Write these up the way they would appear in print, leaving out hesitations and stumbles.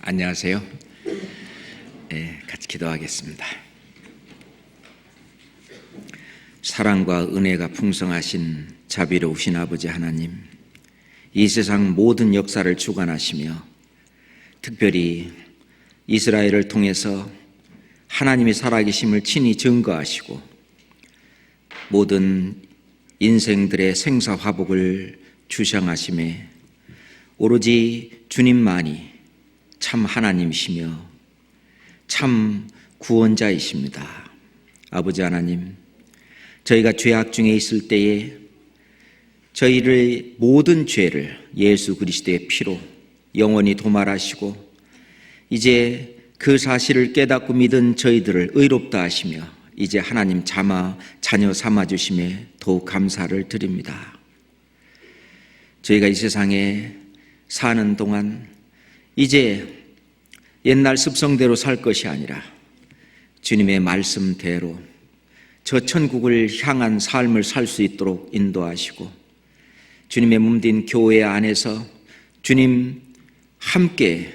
안녕하세요. 같이 기도하겠습니다. 사랑과 은혜가 풍성하신 자비로우신 아버지 하나님, 이 세상 모든 역사를 주관하시며 특별히 이스라엘을 통해서 하나님의 살아계심을 친히 증거하시고 모든 인생들의 생사화복을 주장하심에 오로지 주님만이 참 하나님이시며 참 구원자이십니다. 아버지 하나님, 저희가 죄악 중에 있을 때에 저희의 모든 죄를 예수 그리스도의 피로 영원히 도말하시고 이제 그 사실을 깨닫고 믿은 저희들을 의롭다 하시며 이제 하나님 자녀 삼아주심에 더욱 감사를 드립니다. 저희가 이 세상에 사는 동안 이제 옛날 습성대로 살 것이 아니라 주님의 말씀대로 저 천국을 향한 삶을 살 수 있도록 인도하시고 주님의 몸된 교회 안에서 주님 함께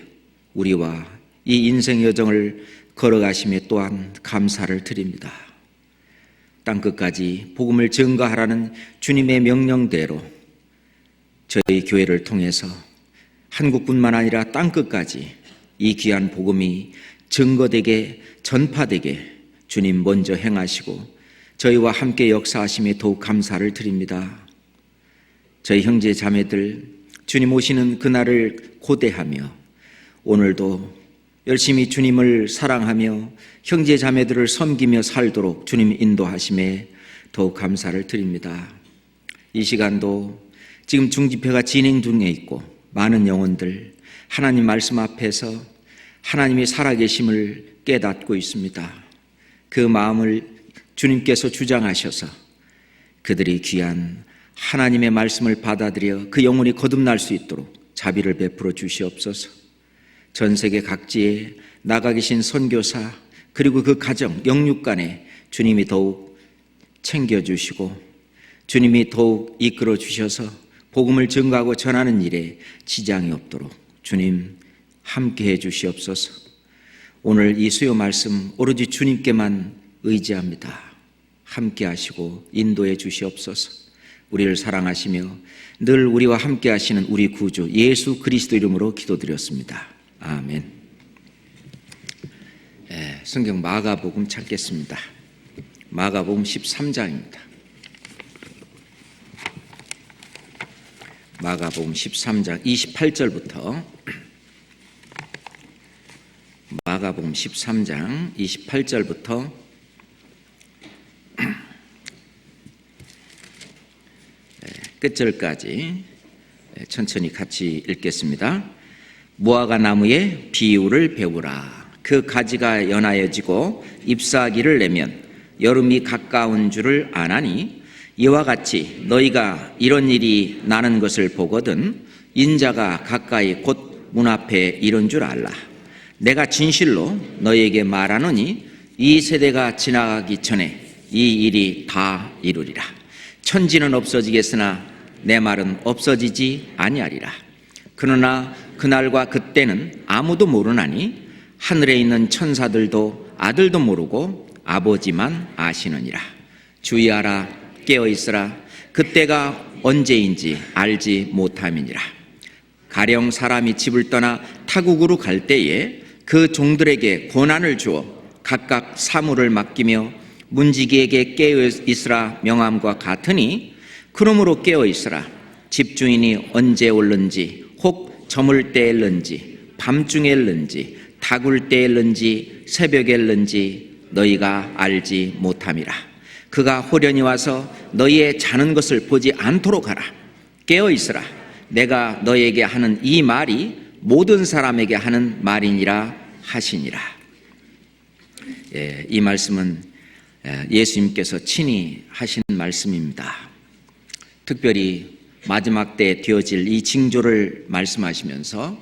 우리와 이 인생 여정을 걸어가심에 또한 감사를 드립니다. 땅끝까지 복음을 증거하라는 주님의 명령대로 저희 교회를 통해서 한국뿐만 아니라 땅끝까지 이 귀한 복음이 증거되게 전파되게 주님 먼저 행하시고 저희와 함께 역사하심에 더욱 감사를 드립니다. 저희 형제 자매들 주님 오시는 그날을 고대하며 오늘도 열심히 주님을 사랑하며 형제 자매들을 섬기며 살도록 주님 인도하심에 더욱 감사를 드립니다. 이 시간도 지금 중집회가 진행 중에 있고 많은 영혼들 하나님 말씀 앞에서 하나님의 살아계심을 깨닫고 있습니다. 그 마음을 주님께서 주장하셔서 그들이 귀한 하나님의 말씀을 받아들여 그 영혼이 거듭날 수 있도록 자비를 베풀어 주시옵소서. 전 세계 각지에 나가 계신 선교사 그리고 그 가정 영육간에 주님이 더욱 챙겨주시고 주님이 더욱 이끌어 주셔서 복음을 증거하고 전하는 일에 지장이 없도록 주님 함께해 주시옵소서. 오늘 이 수요 말씀 오로지 주님께만 의지합니다. 함께 하시고 인도해 주시옵소서. 우리를 사랑하시며 늘 우리와 함께 하시는 우리 구주 예수 그리스도 이름으로 기도드렸습니다. 아멘. 성경 마가복음 찾겠습니다. 마가복음 13장입니다. 마가복음 13장 28절부터 마가복음 13장 28절부터 끝절까지 천천히 같이 읽겠습니다. 무화과 나무의 비유를 배우라. 그 가지가 연하여지고 잎사귀를 내면 여름이 가까운 줄을 아나니 이와 같이 너희가 이런 일이 나는 것을 보거든 인자가 가까이 곧 문 앞에 이른 줄 알라. 내가 진실로 너희에게 말하노니 이 세대가 지나가기 전에 이 일이 다 이루리라. 천지는 없어지겠으나 내 말은 없어지지 아니하리라. 그러나 그날과 그때는 아무도 모르나니 하늘에 있는 천사들도 아들도 모르고 아버지만 아시느니라. 주의하라, 깨어있으라. 그때가 언제인지 알지 못함이니라. 가령 사람이 집을 떠나 타국으로 갈 때에 그 종들에게 권한을 주어 각각 사물을 맡기며 문지기에게 깨어있으라 명함과 같으니 그러므로 깨어있으라. 집주인이 언제 올는지 혹 저물 때일는지 밤중에 일는지 다굴 때일는지 새벽에 일는지 너희가 알지 못함이라. 그가 호련히 와서 너희의 자는 것을 보지 않도록 하라. 깨어있으라. 내가 너희에게 하는 이 말이 모든 사람에게 하는 말이니라 하시니라. 이 말씀은 예수님께서 친히 하신 말씀입니다. 특별히 마지막 때 되어질 이 징조를 말씀하시면서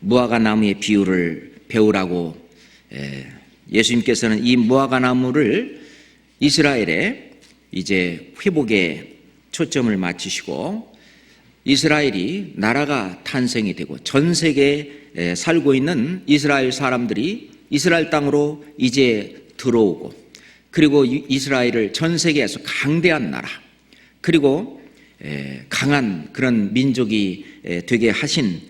무화과 나무의 비유를 배우라고 예수님께서는 이 무화과 나무를 이스라엘의 이제 회복에 초점을 맞추시고 이스라엘이 나라가 탄생이 되고 전 세계에 살고 있는 이스라엘 사람들이 이스라엘 땅으로 이제 들어오고, 그리고 이스라엘을 전 세계에서 강대한 나라, 그리고 강한 그런 민족이 되게 하신,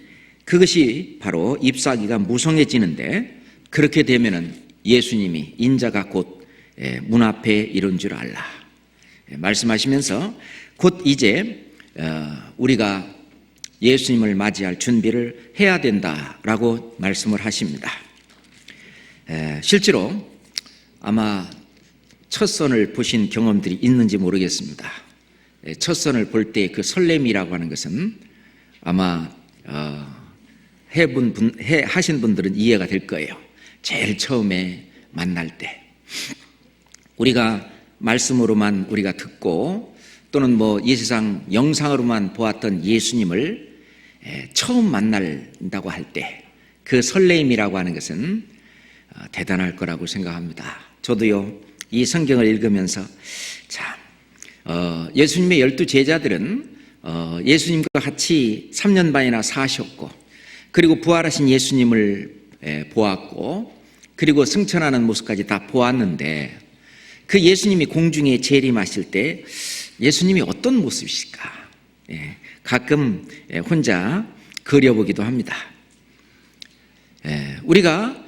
그것이 바로 잎사귀가 무성해지는데, 그렇게 되면은 예수님이 인자가 곧 문 앞에 이른 줄 알라 말씀하시면서 곧 이제 우리가 예수님을 맞이할 준비를 해야 된다라고 말씀을 하십니다. 실제로 아마 첫 선을 보신 경험들이 있는지 모르겠습니다. 첫 선을 볼 때 그 설렘이라고 하는 것은 아마 하신 분들은 이해가 될 거예요. 제일 처음에 만날 때 우리가 말씀으로만 우리가 듣고 또는 뭐 이 세상 영상으로만 보았던 예수님을 처음 만난다고 할 때 그 설레임이라고 하는 것은 대단할 거라고 생각합니다. 저도요, 이 성경을 읽으면서 참 예수님의 12 제자들은 예수님과 같이 3년 반이나 사셨고, 그리고 부활하신 예수님을 보았고, 그리고 승천하는 모습까지 다 보았는데, 그 예수님이 공중에 재림하실 때 예수님이 어떤 모습이실까? 가끔 혼자 그려보기도 합니다. 우리가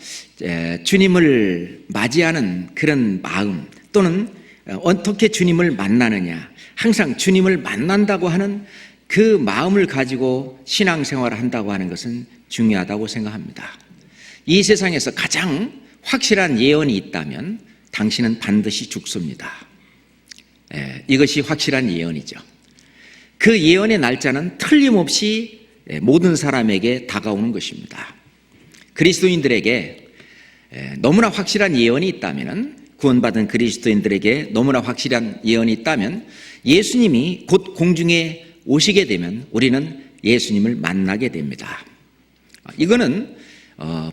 주님을 맞이하는 그런 마음, 또는 어떻게 주님을 만나느냐, 항상 주님을 만난다고 하는 그 마음을 가지고 신앙생활을 한다고 하는 것은 중요하다고 생각합니다. 이 세상에서 가장 확실한 예언이 있다면 당신은 반드시 죽습니다. 이것이 확실한 예언이죠. 그 예언의 날짜는 틀림없이 모든 사람에게 다가오는 것입니다. 그리스도인들에게 너무나 확실한 예언이 있다면, 구원받은 그리스도인들에게 너무나 확실한 예언이 있다면, 예수님이 곧 공중에 오시게 되면 우리는 예수님을 만나게 됩니다. 이거는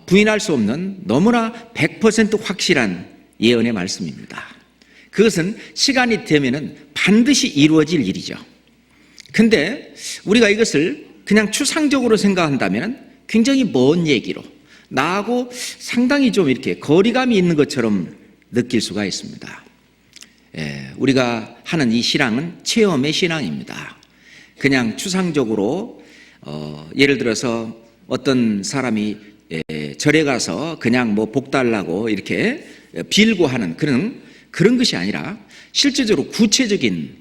부인할 수 없는 너무나 100% 확실한 예언의 말씀입니다. 그것은 시간이 되면은 반드시 이루어질 일이죠. 근데 우리가 이것을 그냥 추상적으로 생각한다면 굉장히 먼 얘기로, 나하고 상당히 좀 이렇게 거리감이 있는 것처럼 느낄 수가 있습니다. 우리가 하는 이 신앙은 체험의 신앙입니다. 그냥 추상적으로 예를 들어서 어떤 사람이 절에 가서 그냥 뭐 복 달라고 이렇게 빌고 하는 그런 것이 아니라 실제적으로 구체적인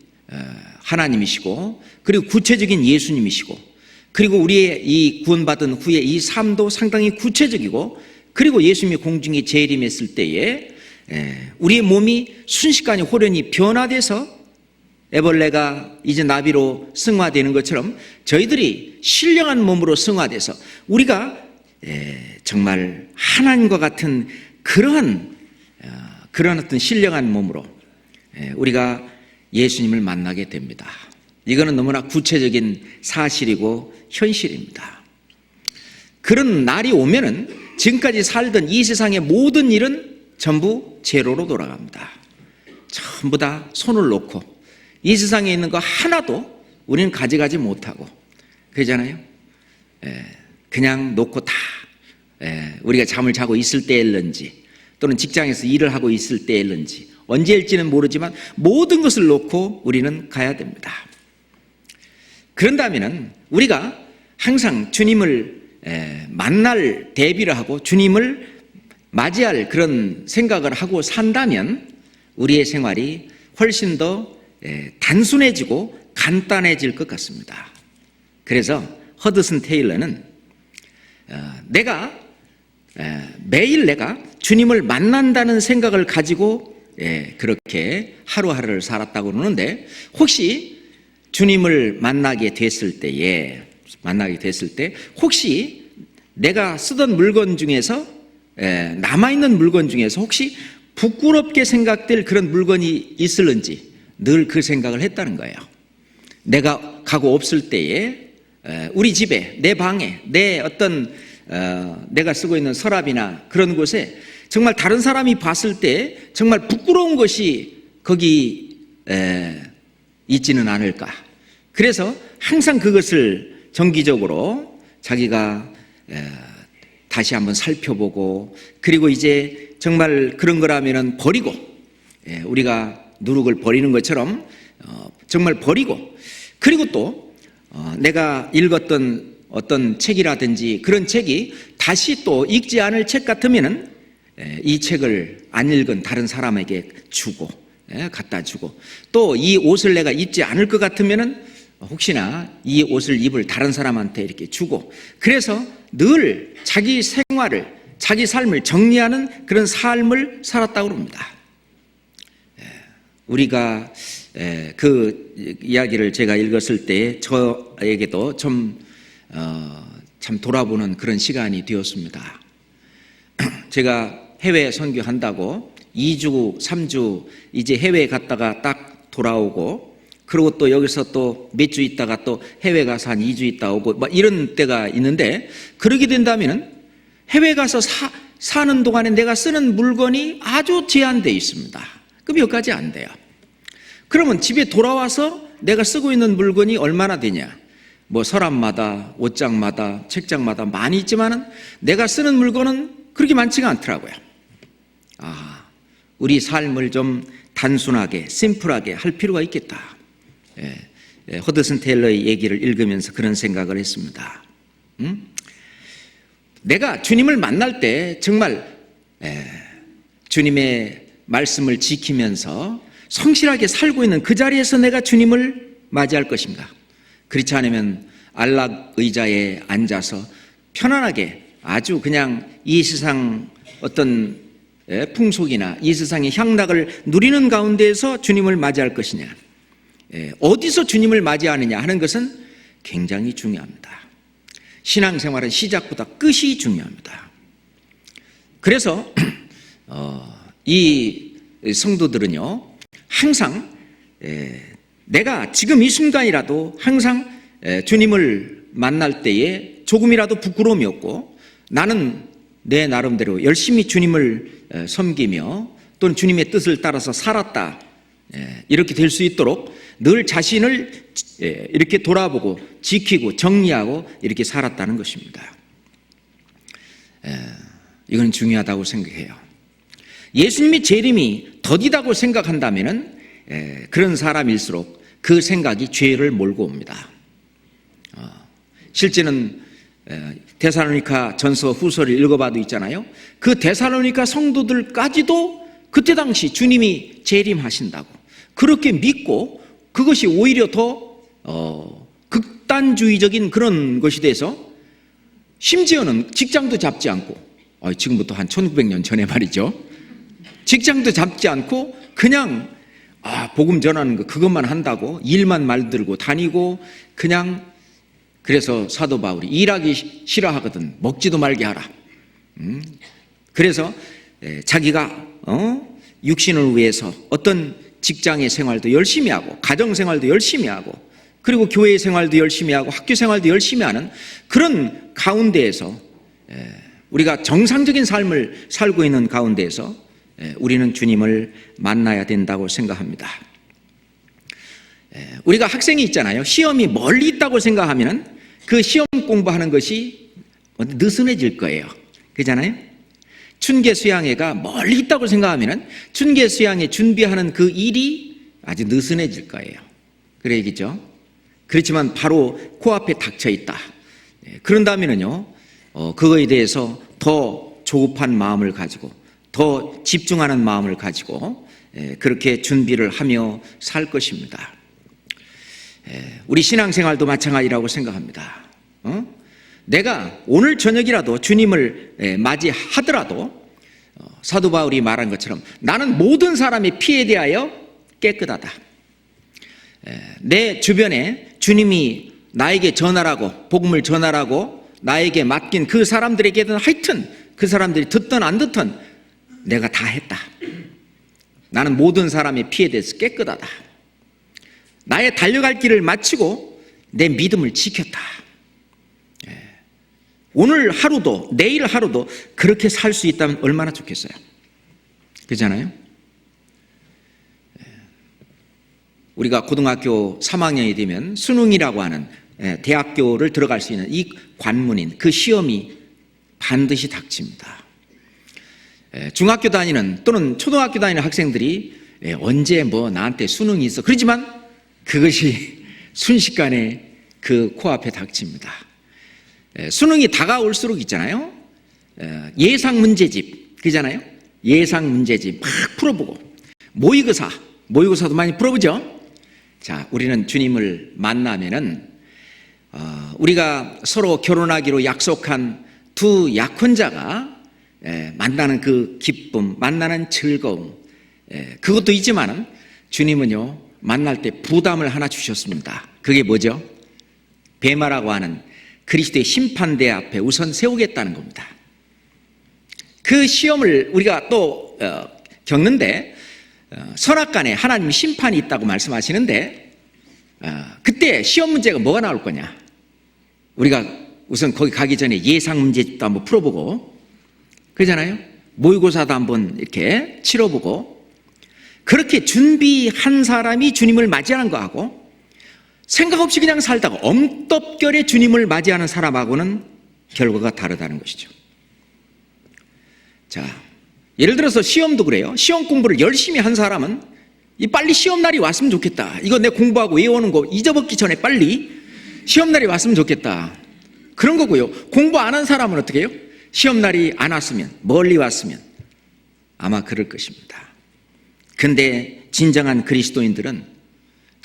하나님이시고, 그리고 구체적인 예수님이시고, 그리고 우리의 이 구원받은 후에 이 삶도 상당히 구체적이고, 그리고 예수님이 공중에 재림했을 때에 우리의 몸이 순식간에 호련히 변화돼서 애벌레가 이제 나비로 승화되는 것처럼 저희들이 신령한 몸으로 승화돼서 우리가 정말 하나님과 같은 그러한 어떤 신령한 몸으로 우리가 예수님을 만나게 됩니다. 이거는 너무나 구체적인 사실이고 현실입니다. 그런 날이 오면은 지금까지 살던 이 세상의 모든 일은 전부 제로로 돌아갑니다. 전부 다 손을 놓고 이 세상에 있는 거 하나도 우리는 가져가지 못하고, 그러잖아요. 그냥 놓고 다 우리가 잠을 자고 있을 때일는지 또는 직장에서 일을 하고 있을 때일는지 언제일지는 모르지만 모든 것을 놓고 우리는 가야 됩니다. 그런다면 우리가 항상 주님을 만날 대비를 하고 주님을 맞이할 그런 생각을 하고 산다면 우리의 생활이 훨씬 더 단순해지고 간단해질 것 같습니다. 그래서 허드슨 테일러는 매일 내가 주님을 만난다는 생각을 가지고 그렇게 하루하루를 살았다고 그러는데, 혹시 주님을 만나게 됐을 때 혹시 내가 쓰던 물건 중에서 남아있는 물건 중에서 혹시 부끄럽게 생각될 그런 물건이 있을는지 늘 그 생각을 했다는 거예요. 내가 가고 없을 때에 우리 집에, 내 방에, 내가 쓰고 있는 서랍이나 그런 곳에 정말 다른 사람이 봤을 때 정말 부끄러운 것이 거기 있지는 않을까. 그래서 항상 그것을 정기적으로 자기가 다시 한번 살펴보고, 그리고 이제 정말 그런 거라면은 버리고, 우리가 누룩을 버리는 것처럼 정말 버리고, 그리고 또 내가 읽었던 어떤 책이라든지 그런 책이 다시 또 읽지 않을 책 같으면은 이 책을 안 읽은 다른 사람에게 주고, 갖다 주고, 또 이 옷을 내가 입지 않을 것 같으면은 혹시나 이 옷을 입을 다른 사람한테 이렇게 주고, 그래서 늘 자기 생활을, 자기 삶을 정리하는 그런 삶을 살았다고 합니다. 우리가 그 이야기를 제가 읽었을 때 저에게도 참 돌아보는 그런 시간이 되었습니다. 제가 해외 선교한다고 2주, 3주 이제 해외에 갔다가 딱 돌아오고, 그리고 또 여기서 또 몇 주 있다가 또 해외 가서 한 2주 있다 오고 막 이런 때가 있는데, 그러게 된다면은 해외 가서 사는 동안에 내가 쓰는 물건이 아주 제한되어 있습니다. 그 몇 가지 안 돼요. 그러면 집에 돌아와서 내가 쓰고 있는 물건이 얼마나 되냐? 뭐 서랍마다, 옷장마다, 책장마다 많이 있지만은 내가 쓰는 물건은 그렇게 많지가 않더라고요. 우리 삶을 좀 단순하게, 심플하게 할 필요가 있겠다. 허드슨 테일러의 얘기를 읽으면서 그런 생각을 했습니다. 내가 주님을 만날 때 정말 주님의 말씀을 지키면서 성실하게 살고 있는 그 자리에서 내가 주님을 맞이할 것인가? 그렇지 않으면 안락 의자에 앉아서 편안하게 아주 그냥 이 세상 어떤 풍속이나 이 세상의 향락을 누리는 가운데에서 주님을 맞이할 것이냐, 어디서 주님을 맞이하느냐 하는 것은 굉장히 중요합니다. 신앙생활은 시작보다 끝이 중요합니다. 그래서 이 성도들은요, 항상 내가 지금 이 순간이라도 항상 주님을 만날 때에 조금이라도 부끄러움이 없고, 나는 내 나름대로 열심히 주님을 섬기며 또는 주님의 뜻을 따라서 살았다, 이렇게 될 수 있도록 늘 자신을 이렇게 돌아보고 지키고 정리하고 이렇게 살았다는 것입니다. 이건 중요하다고 생각해요. 예수님의 재림이 더디다고 생각한다면 그런 사람일수록 그 생각이 죄를 몰고 옵니다. 실제는 데살로니가 전서 후서를 읽어봐도 있잖아요. 그 데살로니가 성도들까지도 그때 당시 주님이 재림하신다고 그렇게 믿고, 그것이 오히려 더 극단주의적인 그런 것이 돼서 심지어는 직장도 잡지 않고, 지금부터 한 1900년 전에 말이죠, 직장도 잡지 않고 그냥 복음 전하는 거 그것만 한다고 일만 말들고 다니고, 그냥 그래서 사도 바울이 일하기 싫어하거든 먹지도 말게 하라. 그래서 자기가 육신을 위해서 어떤 직장의 생활도 열심히 하고, 가정 생활도 열심히 하고, 그리고 교회 생활도 열심히 하고, 학교 생활도 열심히 하는 그런 가운데에서, 우리가 정상적인 삶을 살고 있는 가운데에서 우리는 주님을 만나야 된다고 생각합니다. 우리가 학생이 있잖아요. 시험이 멀리 있다고 생각하면 그 시험 공부하는 것이 느슨해질 거예요. 그렇잖아요. 춘계 수양회가 멀리 있다고 생각하면 춘계 수양회 준비하는 그 일이 아주 느슨해질 거예요. 그래 얘기죠. 그렇지만 바로 코앞에 닥쳐 있다, 그런다면요, 그거에 대해서 더 조급한 마음을 가지고, 더 집중하는 마음을 가지고 그렇게 준비를 하며 살 것입니다. 우리 신앙생활도 마찬가지라고 생각합니다. 내가 오늘 저녁이라도 주님을 맞이하더라도 사도 바울이 말한 것처럼 나는 모든 사람의 피에 대하여 깨끗하다. 내 주변에 주님이 나에게 전하라고, 복음을 전하라고 나에게 맡긴 그 사람들에게는 하여튼 그 사람들이 듣든 안 듣든 내가 다 했다. 나는 모든 사람의 피에 대해서 깨끗하다. 나의 달려갈 길을 마치고 내 믿음을 지켰다. 오늘 하루도 내일 하루도 그렇게 살 수 있다면 얼마나 좋겠어요. 그렇잖아요. 우리가 고등학교 3학년이 되면 수능이라고 하는 대학교를 들어갈 수 있는 이 관문인 그 시험이 반드시 닥칩니다. 중학교 다니는 또는 초등학교 다니는 학생들이 언제 나한테 수능이 있어 그러지만 그것이 순식간에 그 코앞에 닥칩니다. 수능이 다가올수록 있잖아요. 예상 문제집 그잖아요. 예상 문제집 막 풀어보고 모의고사도 많이 풀어보죠. 자, 우리는 주님을 만나면은 우리가 서로 결혼하기로 약속한 두 약혼자가 만나는 그 기쁨, 만나는 즐거움, 그것도 있지만은 주님은요 만날 때 부담을 하나 주셨습니다. 그게 뭐죠? 베마라고 하는 그리스도의 심판대 앞에 우선 세우겠다는 겁니다. 그 시험을 우리가 또 겪는데 선악간에 하나님의 심판이 있다고 말씀하시는데 그때 시험 문제가 뭐가 나올 거냐? 우리가 우선 거기 가기 전에 예상 문제집도 한번 풀어보고 그러잖아요. 모의고사도 한번 이렇게 치러보고 그렇게 준비한 사람이 주님을 맞이하는 거하고 생각 없이 그냥 살다가 엉떡결에 주님을 맞이하는 사람하고는 결과가 다르다는 것이죠. 자, 예를 들어서 시험도 그래요. 시험 공부를 열심히 한 사람은 빨리 시험날이 왔으면 좋겠다. 이거 내 공부하고 외워오는 거 잊어먹기 전에 빨리 시험날이 왔으면 좋겠다. 그런 거고요. 공부 안 한 사람은 어떻게 해요? 시험날이 안 왔으면, 멀리 왔으면 아마 그럴 것입니다. 근데 진정한 그리스도인들은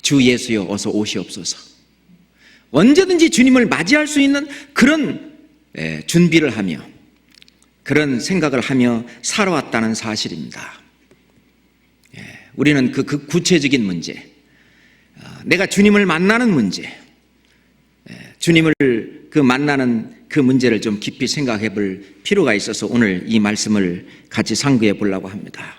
주 예수여 어서 오시옵소서. 언제든지 주님을 맞이할 수 있는 그런 준비를 하며 그런 생각을 하며 살아왔다는 사실입니다. 우리는 그 구체적인 문제, 내가 주님을 만나는 문제, 주님을 그 만나는 그 문제를 좀 깊이 생각해 볼 필요가 있어서 오늘 이 말씀을 같이 상고해 보려고 합니다.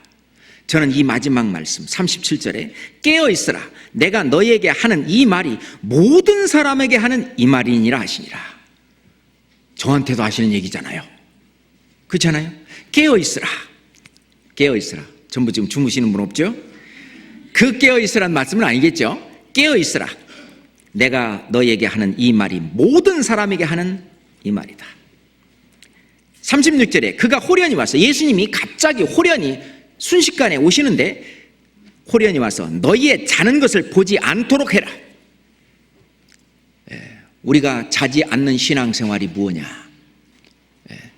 저는 이 마지막 말씀 37절에 깨어 있으라 내가 너희에게 하는 이 말이 모든 사람에게 하는 이 말이니라 하시니라. 저한테도 하시는 얘기잖아요. 그렇잖아요. 깨어 있으라. 깨어 있으라. 전부 지금 주무시는 분 없죠? 그 깨어 있으라는 말씀은 아니겠죠? 깨어 있으라. 내가 너희에게 하는 이 말이 모든 사람에게 하는 이 말이다. 36절에 그가 호련히 와서 예수님이 갑자기 호련히 순식간에 오시는데 호련히 와서 너희의 자는 것을 보지 않도록 해라. 우리가 자지 않는 신앙생활이 무엇냐?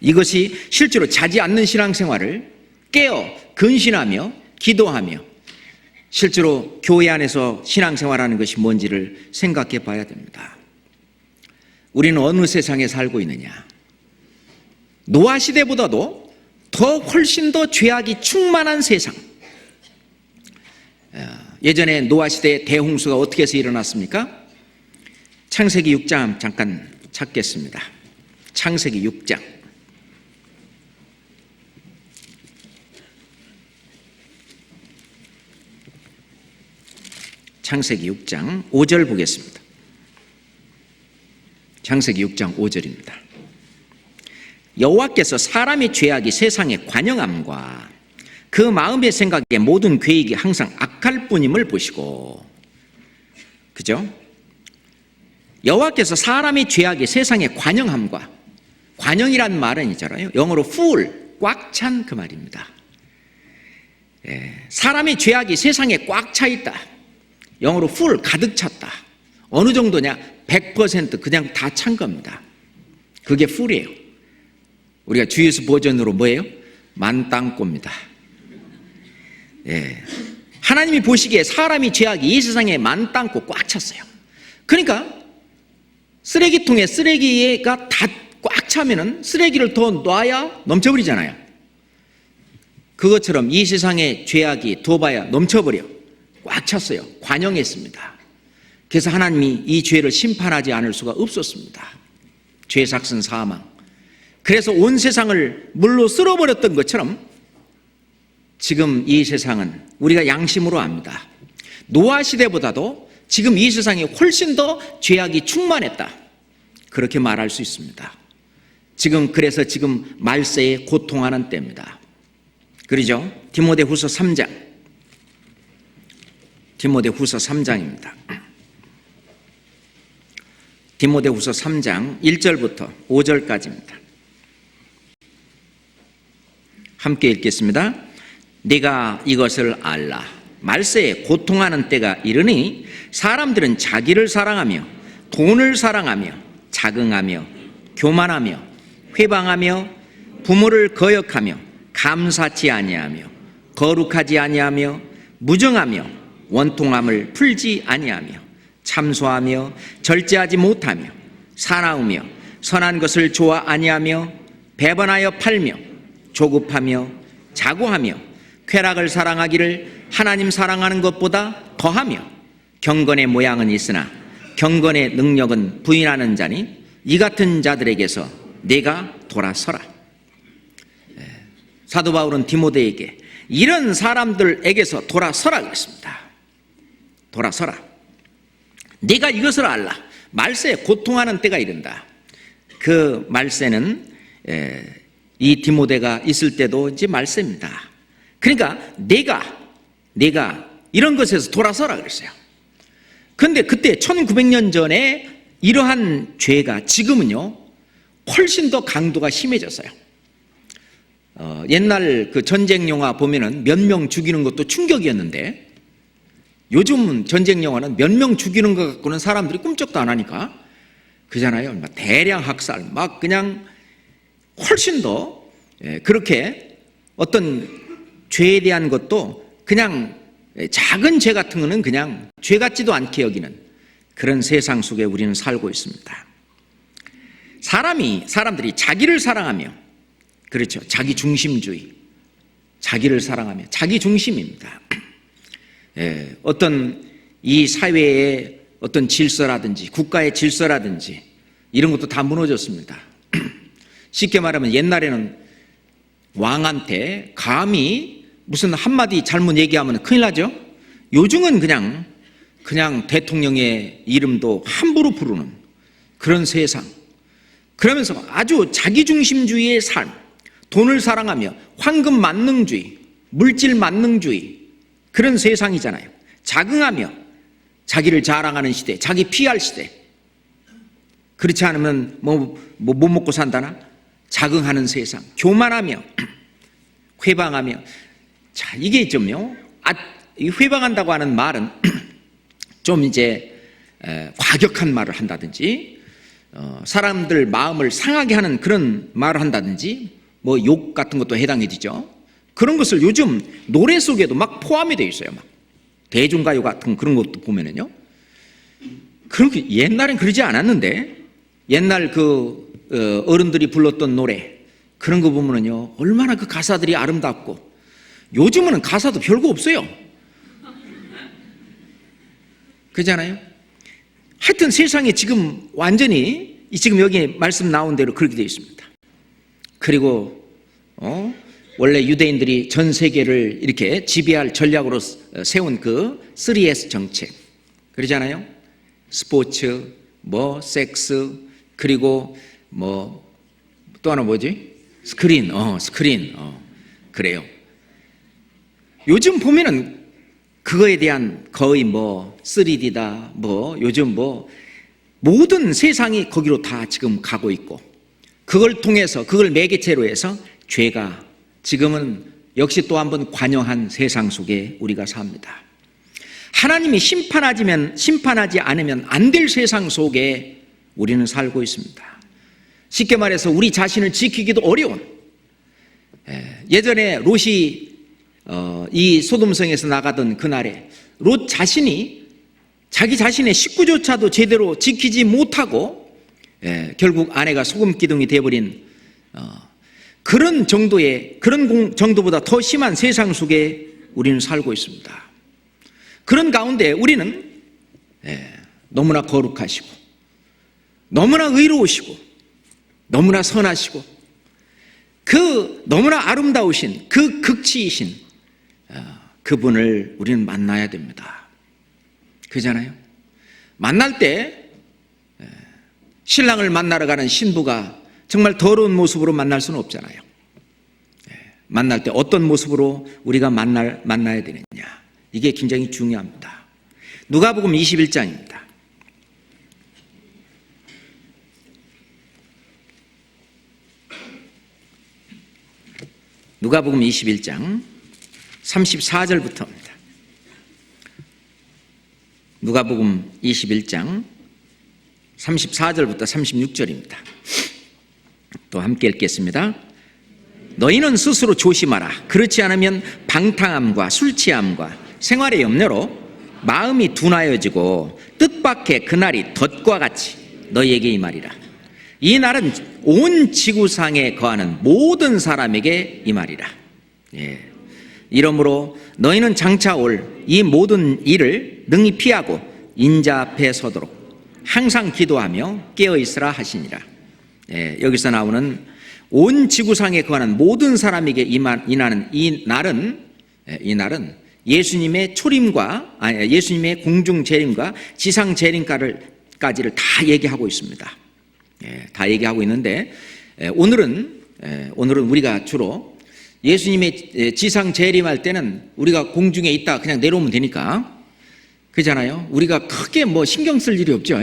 이것이 실제로 자지 않는 신앙생활을 깨어 근신하며 기도하며 실제로 교회 안에서 신앙생활하는 것이 뭔지를 생각해 봐야 됩니다. 우리는 어느 세상에 살고 있느냐? 노아 시대보다도 더 훨씬 더 죄악이 충만한 세상. 예전에 노아 시대에 대홍수가 어떻게 해서 일어났습니까? 창세기 6장 잠깐 찾겠습니다. 창세기 6장. 창세기 6장 5절 보겠습니다. 창세기 6장 5절입니다. 여호와께서 사람의 죄악이 세상에 관영함과 그 마음의 생각에 모든 계획이 항상 악할 뿐임을 보시고, 그죠? 여호와께서 사람의 죄악이 세상에 관영함과, 관영이란 말은 있잖아요. 영어로 full, 꽉 찬 그 말입니다. 사람의 죄악이 세상에 꽉 차 있다. 영어로 full, 가득 찼다. 어느 정도냐? 100% 그냥 다 찬 겁니다. 그게 full이에요. 우리가 주예수 버전으로 뭐예요? 만땅꼬입니다. 하나님이 보시기에 사람이 죄악이 이 세상에 만땅꼬 꽉 찼어요. 그러니까 쓰레기통에 쓰레기가 다 꽉 차면은 쓰레기를 더 놔야 넘쳐버리잖아요. 그것처럼 이 세상에 죄악이 더 봐야 넘쳐버려. 꽉 찼어요. 관영했습니다. 그래서 하나님이 이 죄를 심판하지 않을 수가 없었습니다. 죄 삭슨 사망. 그래서 온 세상을 물로 쓸어버렸던 것처럼 지금 이 세상은 우리가 양심으로 압니다. 노아 시대보다도 지금 이 세상이 훨씬 더 죄악이 충만했다. 그렇게 말할 수 있습니다. 그래서 지금 말세에 고통하는 때입니다. 그러죠? 디모데후서 3장 디모데후서 3장입니다. 디모데후서 3장 1절부터 5절까지입니다. 함께 읽겠습니다. 네가 이것을 알라. 말세에 고통하는 때가 이르니 사람들은 자기를 사랑하며 돈을 사랑하며 자긍하며 교만하며 회방하며 부모를 거역하며 감사치 아니하며 거룩하지 아니하며 무정하며 원통함을 풀지 아니하며 참소하며 절제하지 못하며 사나우며 선한 것을 좋아 아니하며 배반하여 팔며 조급하며 자고하며 쾌락을 사랑하기를 하나님 사랑하는 것보다 더하며 경건의 모양은 있으나 경건의 능력은 부인하는 자니 이 같은 자들에게서 내가 돌아서라. 사도 바울은 디모데에게 이런 사람들에게서 돌아서라 그랬습니다. 돌아서라. 네가 이것을 알라. 말세에 고통하는 때가 이른다. 그 말세는 이 디모데가 있을 때도 이제 말세입니다. 그러니까 내가 이런 것에서 돌아서라 그랬어요. 그런데 그때 1900년 전에 이러한 죄가 지금은요 훨씬 더 강도가 심해졌어요. 옛날 그 전쟁 영화 보면은 몇 명 죽이는 것도 충격이었는데 요즘 전쟁 영화는 몇 명 죽이는 것 갖고는 사람들이 꿈쩍도 안 하니까 그잖아요. 막 대량 학살, 막 그냥 훨씬 더 그렇게 어떤 죄에 대한 것도 그냥 작은 죄 같은 거는 그냥 죄 같지도 않게 여기는 그런 세상 속에 우리는 살고 있습니다. 사람들이 자기를 사랑하며, 그렇죠, 자기 중심주의, 자기를 사랑하며 자기 중심입니다. 어떤 이 사회의 어떤 질서라든지 국가의 질서라든지 이런 것도 다 무너졌습니다. 쉽게 말하면 옛날에는 왕한테 감히 무슨 한마디 잘못 얘기하면 큰일 나죠. 요즘은 그냥 대통령의 이름도 함부로 부르는 그런 세상. 그러면서 아주 자기중심주의의 삶, 돈을 사랑하며 황금 만능주의, 물질 만능주의, 그런 세상이잖아요. 자긍하며 자기를 자랑하는 시대, 자기 피할 시대. 그렇지 않으면 못 먹고 산다나? 자긍하는 세상. 교만하며 회방하며. 자, 이게 좀요, 회방한다고 하는 말은 좀 이제 과격한 말을 한다든지 사람들 마음을 상하게 하는 그런 말을 한다든지 뭐 욕 같은 것도 해당해지죠. 그런 것을 요즘 노래 속에도 막 포함이 되어 있어요. 막 대중가요 같은 그런 것도 보면은요. 그렇게 옛날엔 그러지 않았는데 옛날 그 어른들이 불렀던 노래 그런 거 보면은요 얼마나 그 가사들이 아름답고 요즘은 가사도 별거 없어요. 그렇잖아요. 하여튼 세상에 지금 완전히 지금 여기 말씀 나온 대로 그렇게 되어 있습니다. 그리고 원래 유대인들이 전 세계를 이렇게 지배할 전략으로 세운 그 3S 정책 그러잖아요. 스포츠, 섹스, 그리고 또 하나 뭐지? 스크린, 그래요. 요즘 보면은 그거에 대한 거의 3D다, 요즘 모든 세상이 거기로 다 지금 가고 있고 그걸 통해서, 그걸 매개체로 해서 죄가 지금은 역시 또 한 번 관영한 세상 속에 우리가 삽니다. 하나님이 심판하지 않으면 안 될 세상 속에 우리는 살고 있습니다. 쉽게 말해서 우리 자신을 지키기도 어려운, 예전에 롯이 이 소돔성에서 나가던 그날에 롯 자신이 자기 자신의 식구조차도 제대로 지키지 못하고 결국 아내가 소금 기둥이 되어버린 그런 정도보다 더 심한 세상 속에 우리는 살고 있습니다. 그런 가운데 우리는 너무나 거룩하시고 너무나 의로우시고 너무나 선하시고 그 너무나 아름다우신 그 극치이신 그분을 우리는 만나야 됩니다. 그잖아요. 만날 때 신랑을 만나러 가는 신부가 정말 더러운 모습으로 만날 수는 없잖아요. 만날 때 어떤 모습으로 우리가 만나야 되느냐, 이게 굉장히 중요합니다. 누가복음 21장입니다. 누가복음 21장 34절부터입니다. 누가복음 21장 34절부터 36절입니다. 또 함께 읽겠습니다. 너희는 스스로 조심하라. 그렇지 않으면 방탕함과 술 취함과 생활의 염려로 마음이 둔하여지고 뜻밖의 그날이 덫과 같이 너희에게 임하리라. 이 날은 온 지구상에 거하는 모든 사람에게 임하리라. 이러므로 너희는 장차 올 이 모든 일을 능히 피하고 인자 앞에 서도록 항상 기도하며 깨어있으라 하시니라. 여기서 나오는 온 지구상에 거하는 모든 사람에게 임하는 이 날은 예수님의 초림과 예수님의 공중 재림과 지상 재림까지를 다 얘기하고 있습니다. 다 얘기하고 있는데 오늘은 우리가 주로 예수님의 지상 재림할 때는 우리가 공중에 있다 그냥 내려오면 되니까 그렇잖아요. 우리가 크게 뭐 신경 쓸 일이 없죠.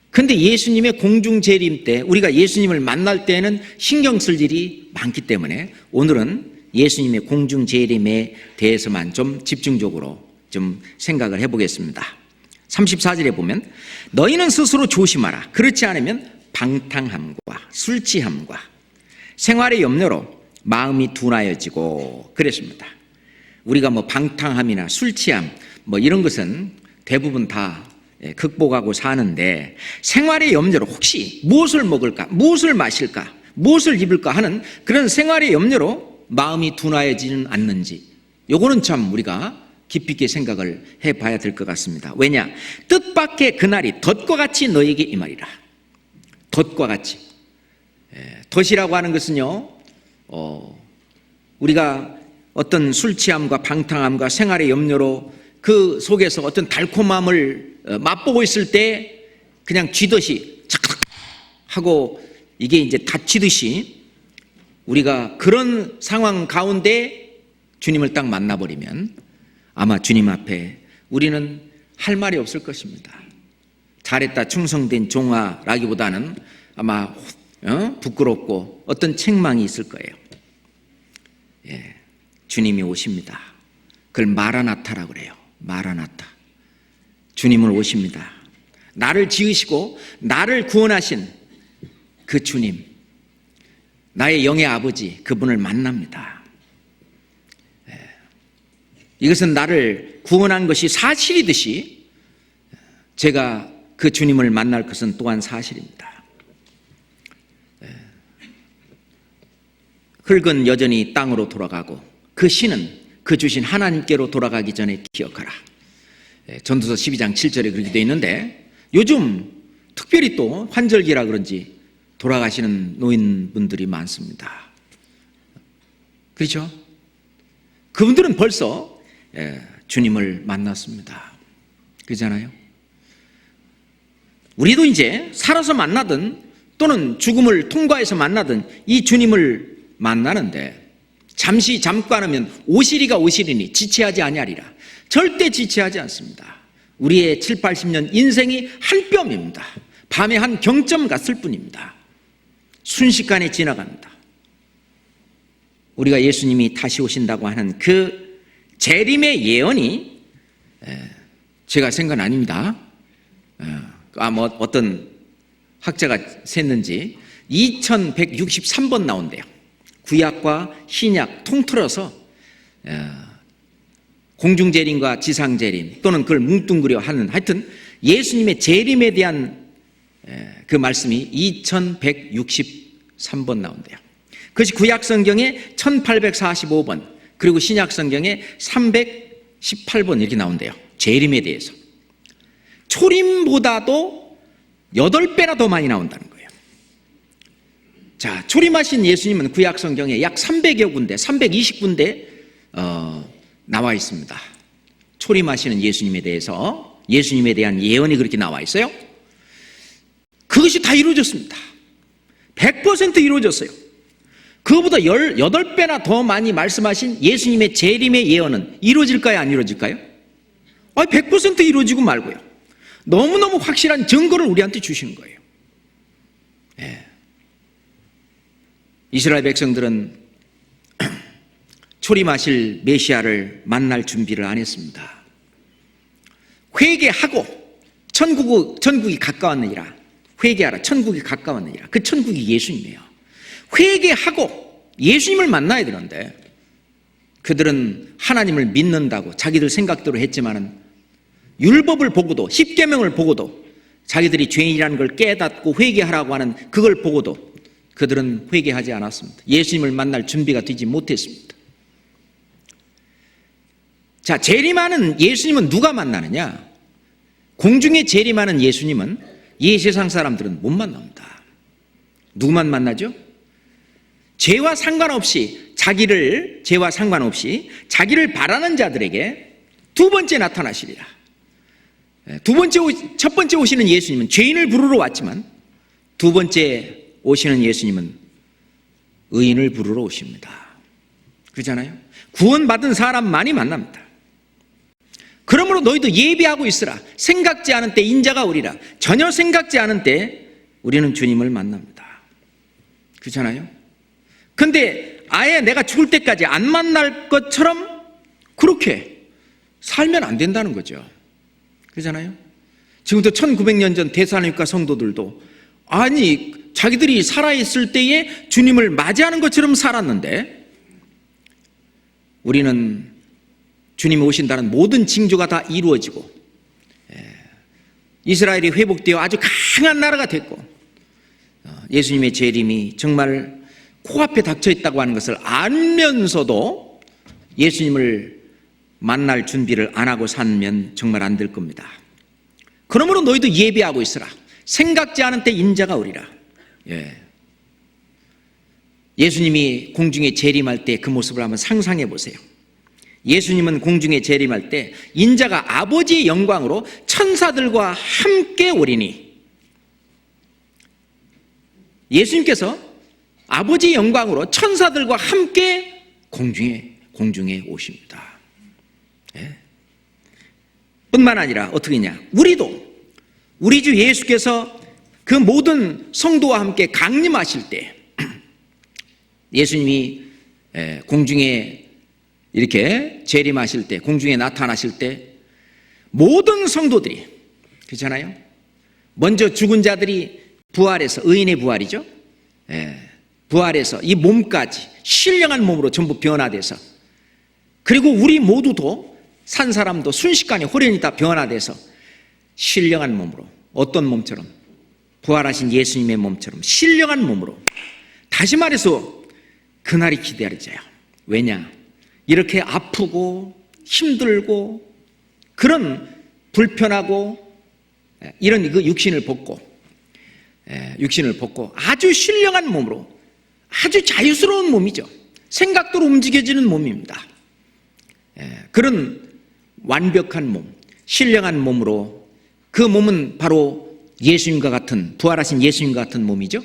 근데 예수님의 공중 재림 때 우리가 예수님을 만날 때는 신경 쓸 일이 많기 때문에 오늘은 예수님의 공중 재림에 대해서만 좀 집중적으로 좀 생각을 해보겠습니다. 34절에 보면 너희는 스스로 조심하라. 그렇지 않으면 방탕함과 술 취함과 생활의 염려로 마음이 둔하여지고 그랬습니다. 우리가 뭐 방탕함이나 술 취함 뭐 이런 것은 대부분 다 극복하고 사는데 생활의 염려로 혹시 무엇을 먹을까, 무엇을 마실까, 무엇을 입을까 하는 그런 생활의 염려로 마음이 둔하여지는 않는지 요거는 참 우리가 깊이 있게 생각을 해봐야 될 것 같습니다. 왜냐? 뜻밖의 그날이 덫과 같이 너에게 임하리라. 덫과 같이. 덫이라고 하는 것은요, 우리가 어떤 술 취함과 방탕함과 생활의 염려로 그 속에서 어떤 달콤함을 맛보고 있을 때 그냥 쥐듯이 착착 하고 이게 이제 다치듯이 우리가 그런 상황 가운데 주님을 딱 만나버리면 아마 주님 앞에 우리는 할 말이 없을 것입니다. 잘했다 충성된 종아라기보다는 아마 부끄럽고 어떤 책망이 있을 거예요. 주님이 오십니다. 그걸 마라나타라고 그래요. 마라나타. 주님을 오십니다. 나를 지으시고 나를 구원하신 그 주님, 나의 영의 아버지, 그분을 만납니다. 이것은 나를 구원한 것이 사실이듯이 제가 그 주님을 만날 것은 또한 사실입니다. 흙은 여전히 땅으로 돌아가고 그 신은 그 주신 하나님께로 돌아가기 전에 기억하라. 전도서 12장 7절에 그렇게 되어 있는데 요즘 특별히 또 환절기라 그런지 돌아가시는 노인분들이 많습니다. 그렇죠? 그분들은 벌써 주님을 만났습니다. 그렇잖아요? 우리도 이제 살아서 만나든 또는 죽음을 통과해서 만나든 이 주님을 만나는데 잠깐 하면 오시리가 오시리니 지체하지 아니하리라. 절대 지체하지 않습니다. 우리의 7, 80년 인생이 한 뼘입니다. 밤의 한 경점 같을 뿐입니다. 순식간에 지나갑니다. 우리가 예수님이 다시 오신다고 하는 그 재림의 예언이 제가 생각한 건 아닙니다. 어떤 학자가 셌는지 2163번 나온대요. 구약과 신약 통틀어서 공중재림과 지상재림 또는 그걸 뭉뚱그려 하는 하여튼 예수님의 재림에 대한 그 말씀이 2163번 나온대요. 그것이 구약 성경에 1845번 그리고 신약 성경에 318번 이렇게 나온대요. 재림에 대해서. 초림보다도 8배나 더 많이 나온다는 거예요. 자, 초림하신 예수님은 구약 성경에 약 300여 군데, 320군데 나와 있습니다. 초림하시는 예수님에 대해서 예수님에 대한 예언이 그렇게 나와 있어요. 그것이 다 이루어졌습니다. 100% 이루어졌어요. 그거보다 18배나 더 많이 말씀하신 예수님의 재림의 예언은 이루어질까요? 안 이루어질까요? 100% 이루어지고 말고요. 너무너무 확실한 증거를 우리한테 주시는 거예요. 예. 이스라엘 백성들은 초림하실 메시아를 만날 준비를 안 했습니다. 회개하고 천국이 가까웠느니라. 회개하라. 천국이 가까웠느니라. 그 천국이 예수님이에요. 회개하고 예수님을 만나야 되는데 그들은 하나님을 믿는다고 자기들 생각대로 했지만은 율법을 보고도, 십계명을 보고도, 자기들이 죄인이라는 걸 깨닫고 회개하라고 하는 그걸 보고도 그들은 회개하지 않았습니다. 예수님을 만날 준비가 되지 못했습니다. 자, 재림하는 예수님은 누가 만나느냐? 공중에 재림하는 예수님은 이 세상 사람들은 못 만납니다. 누구만 만나죠? 죄와 상관없이 자기를 바라는 자들에게 두 번째 나타나시리라. 첫 번째 오시는 예수님은 죄인을 부르러 왔지만 두 번째 오시는 예수님은 의인을 부르러 오십니다. 그렇잖아요? 구원받은 사람만이 만납니다. 그러므로 너희도 예비하고 있으라. 생각지 않은 때 인자가 오리라. 전혀 생각지 않은 때 우리는 주님을 만납니다. 그렇잖아요? 근데 아예 내가 죽을 때까지 안 만날 것처럼 그렇게 살면 안 된다는 거죠. 그렇잖아요? 지금부터 1900년 전 데살로니가 성도들도 아니 자기들이 살아있을 때에 주님을 맞이하는 것처럼 살았는데 우리는 주님이 오신다는 모든 징조가 다 이루어지고 이스라엘이 회복되어 아주 강한 나라가 됐고 예수님의 재림이 정말 코앞에 닥쳐 있다고 하는 것을 알면서도 예수님을 만날 준비를 안 하고 살면 정말 안 될 겁니다. 그러므로 너희도 예비하고 있으라. 생각지 않은 때 인자가 오리라. 예수님이 공중에 재림할 때 그 모습을 한번 상상해 보세요. 예수님은 공중에 재림할 때 인자가 아버지의 영광으로 천사들과 함께 오리니, 예수님께서 아버지의 영광으로 천사들과 함께 공중에 오십니다. 뿐만 아니라 어떻게 했냐? 우리 주 예수께서 그 모든 성도와 함께 강림하실 때 예수님이 공중에 이렇게 재림하실 때, 공중에 나타나실 때 모든 성도들이, 그렇잖아요? 먼저 죽은 자들이 부활해서, 의인의 부활이죠. 부활해서 이 몸까지 신령한 몸으로 전부 변화돼서, 그리고 우리 모두도 산 사람도 순식간에 호련히 다 변화돼서 신령한 몸으로, 어떤 몸처럼? 부활하신 예수님의 몸처럼 신령한 몸으로, 다시 말해서 그날이 기다려져요. 왜냐? 이렇게 아프고 힘들고 그런 불편하고 이런 그 육신을 벗고 아주 신령한 몸으로, 아주 자유스러운 몸이죠. 생각대로 움직여지는 몸입니다. 그런 완벽한 몸, 신령한 몸으로, 그 몸은 바로 예수님과 같은, 부활하신 예수님과 같은 몸이죠.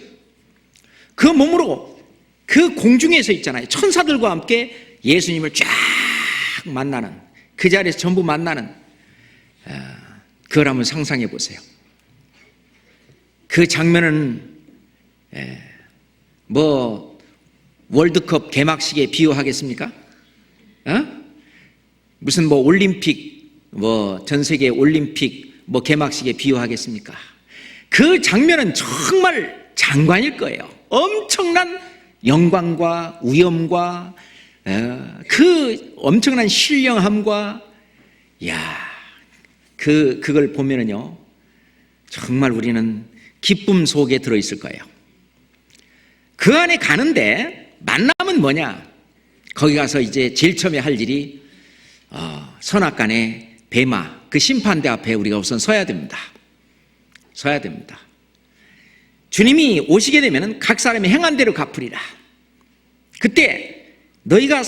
그 몸으로 그 공중에서 있잖아요. 천사들과 함께 예수님을 쫙 만나는, 그 자리에서 전부 만나는, 그걸 한번 상상해 보세요. 그 장면은 뭐 월드컵 개막식에 비유하겠습니까? 무슨 뭐 올림픽, 뭐 전 세계 올림픽 뭐 개막식에 비유하겠습니까? 그 장면은 정말 장관일 거예요. 엄청난 영광과 위엄과 그 엄청난 신령함과, 그걸 보면은요, 정말 우리는 기쁨 속에 들어있을 거예요. 그 안에 가는데 만남은 뭐냐? 거기 가서 이제 제일 처음에 할 일이 선악간의 베마, 그 심판대 앞에 우리가 우선 서야 됩니다. 주님이 오시게 되면 각 사람이 행한 대로 갚으리라. 그때 너희가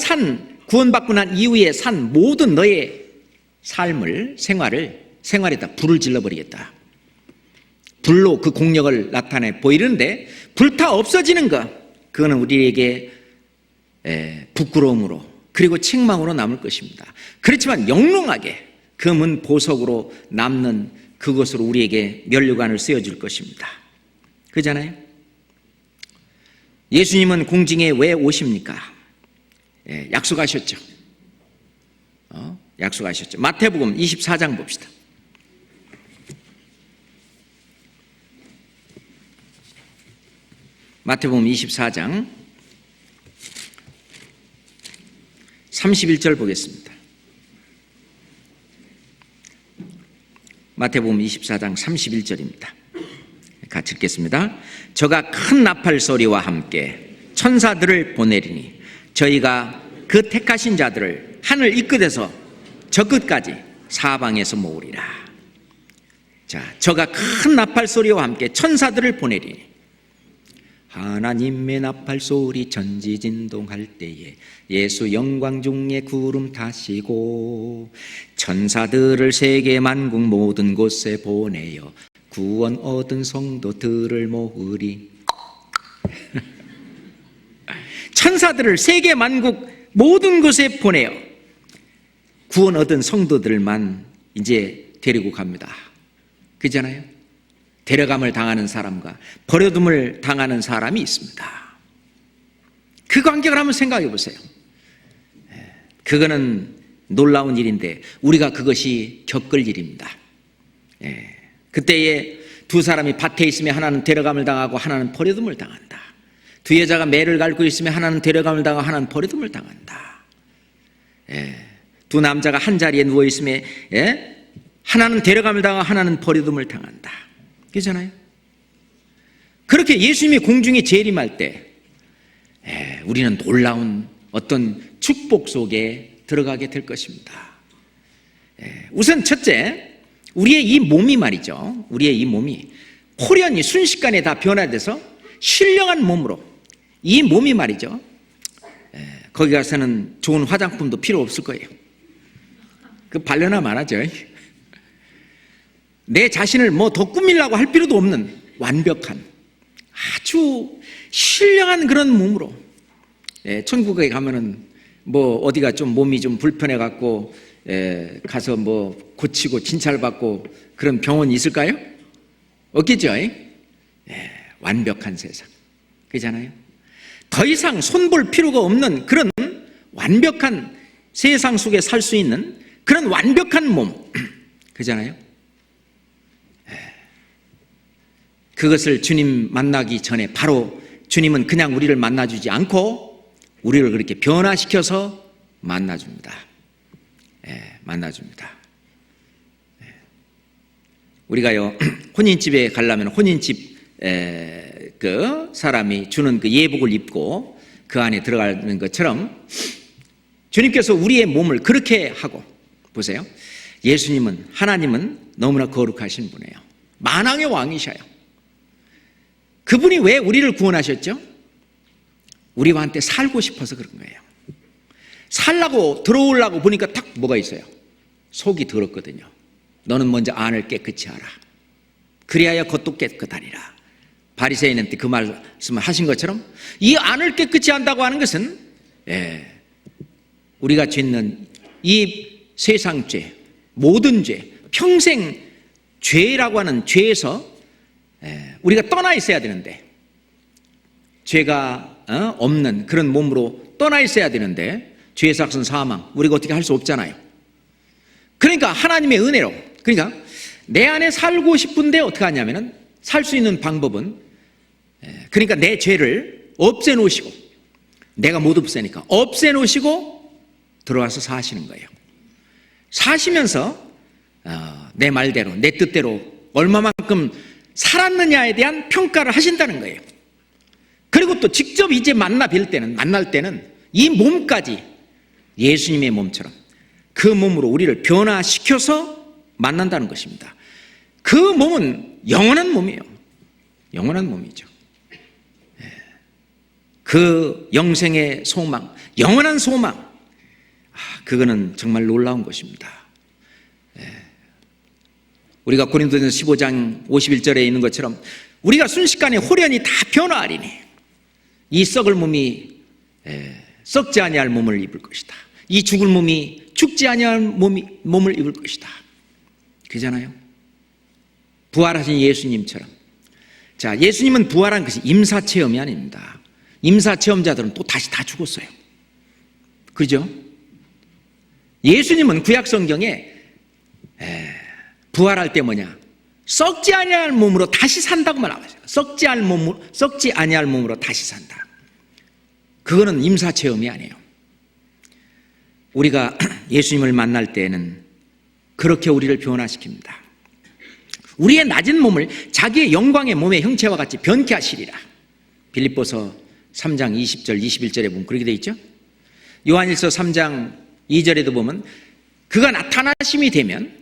구원받고 난 이후에 산 모든 너의 삶을, 생활에다 불을 질러버리겠다. 불로 그 공력을 나타내 보이는데 불타 없어지는 것, 그거는 우리에게 부끄러움으로 그리고 책망으로 남을 것입니다. 그렇지만 영롱하게 검은 보석으로 남는 그것으로 우리에게 면류관을 씌워줄 것입니다. 그잖아요? 예수님은 공중에 왜 오십니까? 약속하셨죠. 약속하셨죠. 마태복음 24장 봅시다. 마태복음 24장 31절 보겠습니다. 마태복음 24장 31절입니다. 같이 읽겠습니다. 저가 큰 나팔 소리와 함께 천사들을 보내리니 저희가 그 택하신 자들을 하늘 이 끝에서 저 끝까지 사방에서 모으리라. 자, 저가 큰 나팔 소리와 함께 천사들을 보내리니 하나님의 나팔 소리 전지진동할 때에 예수 영광 중에 구름 타시고 천사들을 세계 만국 모든 곳에 보내어 구원 얻은 성도들을 모으리. 천사들을 세계 만국 모든 곳에 보내어 구원 얻은 성도들만 이제 데리고 갑니다. 그잖아요? 데려감을 당하는 사람과 버려둠을 당하는 사람이 있습니다. 그 간격을 한번 생각해 보세요. 그거는 놀라운 일인데 우리가 그것이 겪을 일입니다. 그때에 두 사람이 밭에 있으면 하나는 데려감을 당하고 하나는 버려둠을 당한다. 두 여자가 매를 갈고 있으면 하나는 데려감을 당하고 하나는 버려둠을 당한다. 두 남자가 한 자리에 누워 있으면 하나는 데려감을 당하고 하나는 버려둠을 당한다. 그렇잖아요? 그렇게 예수님이 공중에 재림할 때 우리는 놀라운 어떤 축복 속에 들어가게 될 것입니다. 우선 첫째, 우리의 이 몸이 말이죠. 우리의 이 몸이 호련히 순식간에 다 변화돼서 신령한 몸으로 이 몸이 말이죠. 거기 가서는 좋은 화장품도 필요 없을 거예요. 그 발려나 마나죠. 내 자신을 뭐 더 꾸미려고 할 필요도 없는 완벽한 아주 신령한 그런 몸으로 천국에 가면은 뭐 어디가 좀 몸이 좀 불편해 갖고 가서 뭐 고치고 진찰받고 그런 병원이 있을까요? 없겠죠. 완벽한 세상 그잖아요. 더 이상 손볼 필요가 없는 그런 완벽한 세상 속에 살 수 있는 그런 완벽한 몸 그잖아요. 그것을 주님 만나기 전에 바로 주님은 그냥 우리를 만나주지 않고 우리를 그렇게 변화시켜서 만나줍니다. 만나줍니다. 우리가요 혼인집에 가려면 혼인집 그 사람이 주는 그 예복을 입고 그 안에 들어가는 것처럼 주님께서 우리의 몸을 그렇게 하고 보세요. 예수님은 하나님은 너무나 거룩하신 분이에요. 만왕의 왕이셔요. 그분이 왜 우리를 구원하셨죠? 우리와 함께 살고 싶어서 그런 거예요. 살라고 들어오려고 보니까 딱 뭐가 있어요? 속이 더럽거든요. 너는 먼저 안을 깨끗이 하라. 그리하여 겉도 깨끗하리라. 바리새인한테 그 말씀을 하신 것처럼 이 안을 깨끗이 한다고 하는 것은 우리가 짓는 이 세상 죄, 모든 죄, 평생 죄라고 하는 죄에서 우리가 떠나 있어야 되는데 죄가 없는 그런 몸으로 떠나 있어야 되는데 죄의 삭은 사망, 우리가 어떻게 할 수 없잖아요. 그러니까 하나님의 은혜로 그러니까 내 안에 살고 싶은데 어떻게 하냐면은 살 수 있는 방법은 그러니까 내 죄를 없애놓으시고 내가 못 없애니까 없애놓으시고 들어와서 사시는 거예요. 사시면서 내 말대로 내 뜻대로 얼마만큼 살았느냐에 대한 평가를 하신다는 거예요. 그리고 또 직접 이제 만날 때는 이 몸까지 예수님의 몸처럼 그 몸으로 우리를 변화시켜서 만난다는 것입니다. 그 몸은 영원한 몸이에요. 영원한 몸이죠. 그 영생의 소망, 영원한 소망, 그거는 정말 놀라운 것입니다. 우리가 고린도전서 15장 51절에 있는 것처럼 우리가 순식간에 호련히 다 변화하리니 이 썩을 몸이 썩지 아니할 몸을 입을 것이다. 이 죽을 몸이 죽지 아니할 몸을 입을 것이다. 그잖아요. 부활하신 예수님처럼. 자, 예수님은 부활한 것이 임사체험이 아닙니다. 임사체험자들은 또 다시 다 죽었어요. 그죠? 예수님은 구약 성경에 부활할 때 뭐냐? 썩지 아니할 몸으로 다시 산다고 말하죠. 썩지 아니할 몸으로 다시 산다. 그거는 임사체험이 아니에요. 우리가 예수님을 만날 때에는 그렇게 우리를 변화시킵니다. 우리의 낮은 몸을 자기의 영광의 몸의 형체와 같이 변케 하시리라. 빌립보서 3장 20절 21절에 보면 그렇게 돼 있죠. 요한일서 3장 2절에도 보면 그가 나타나심이 되면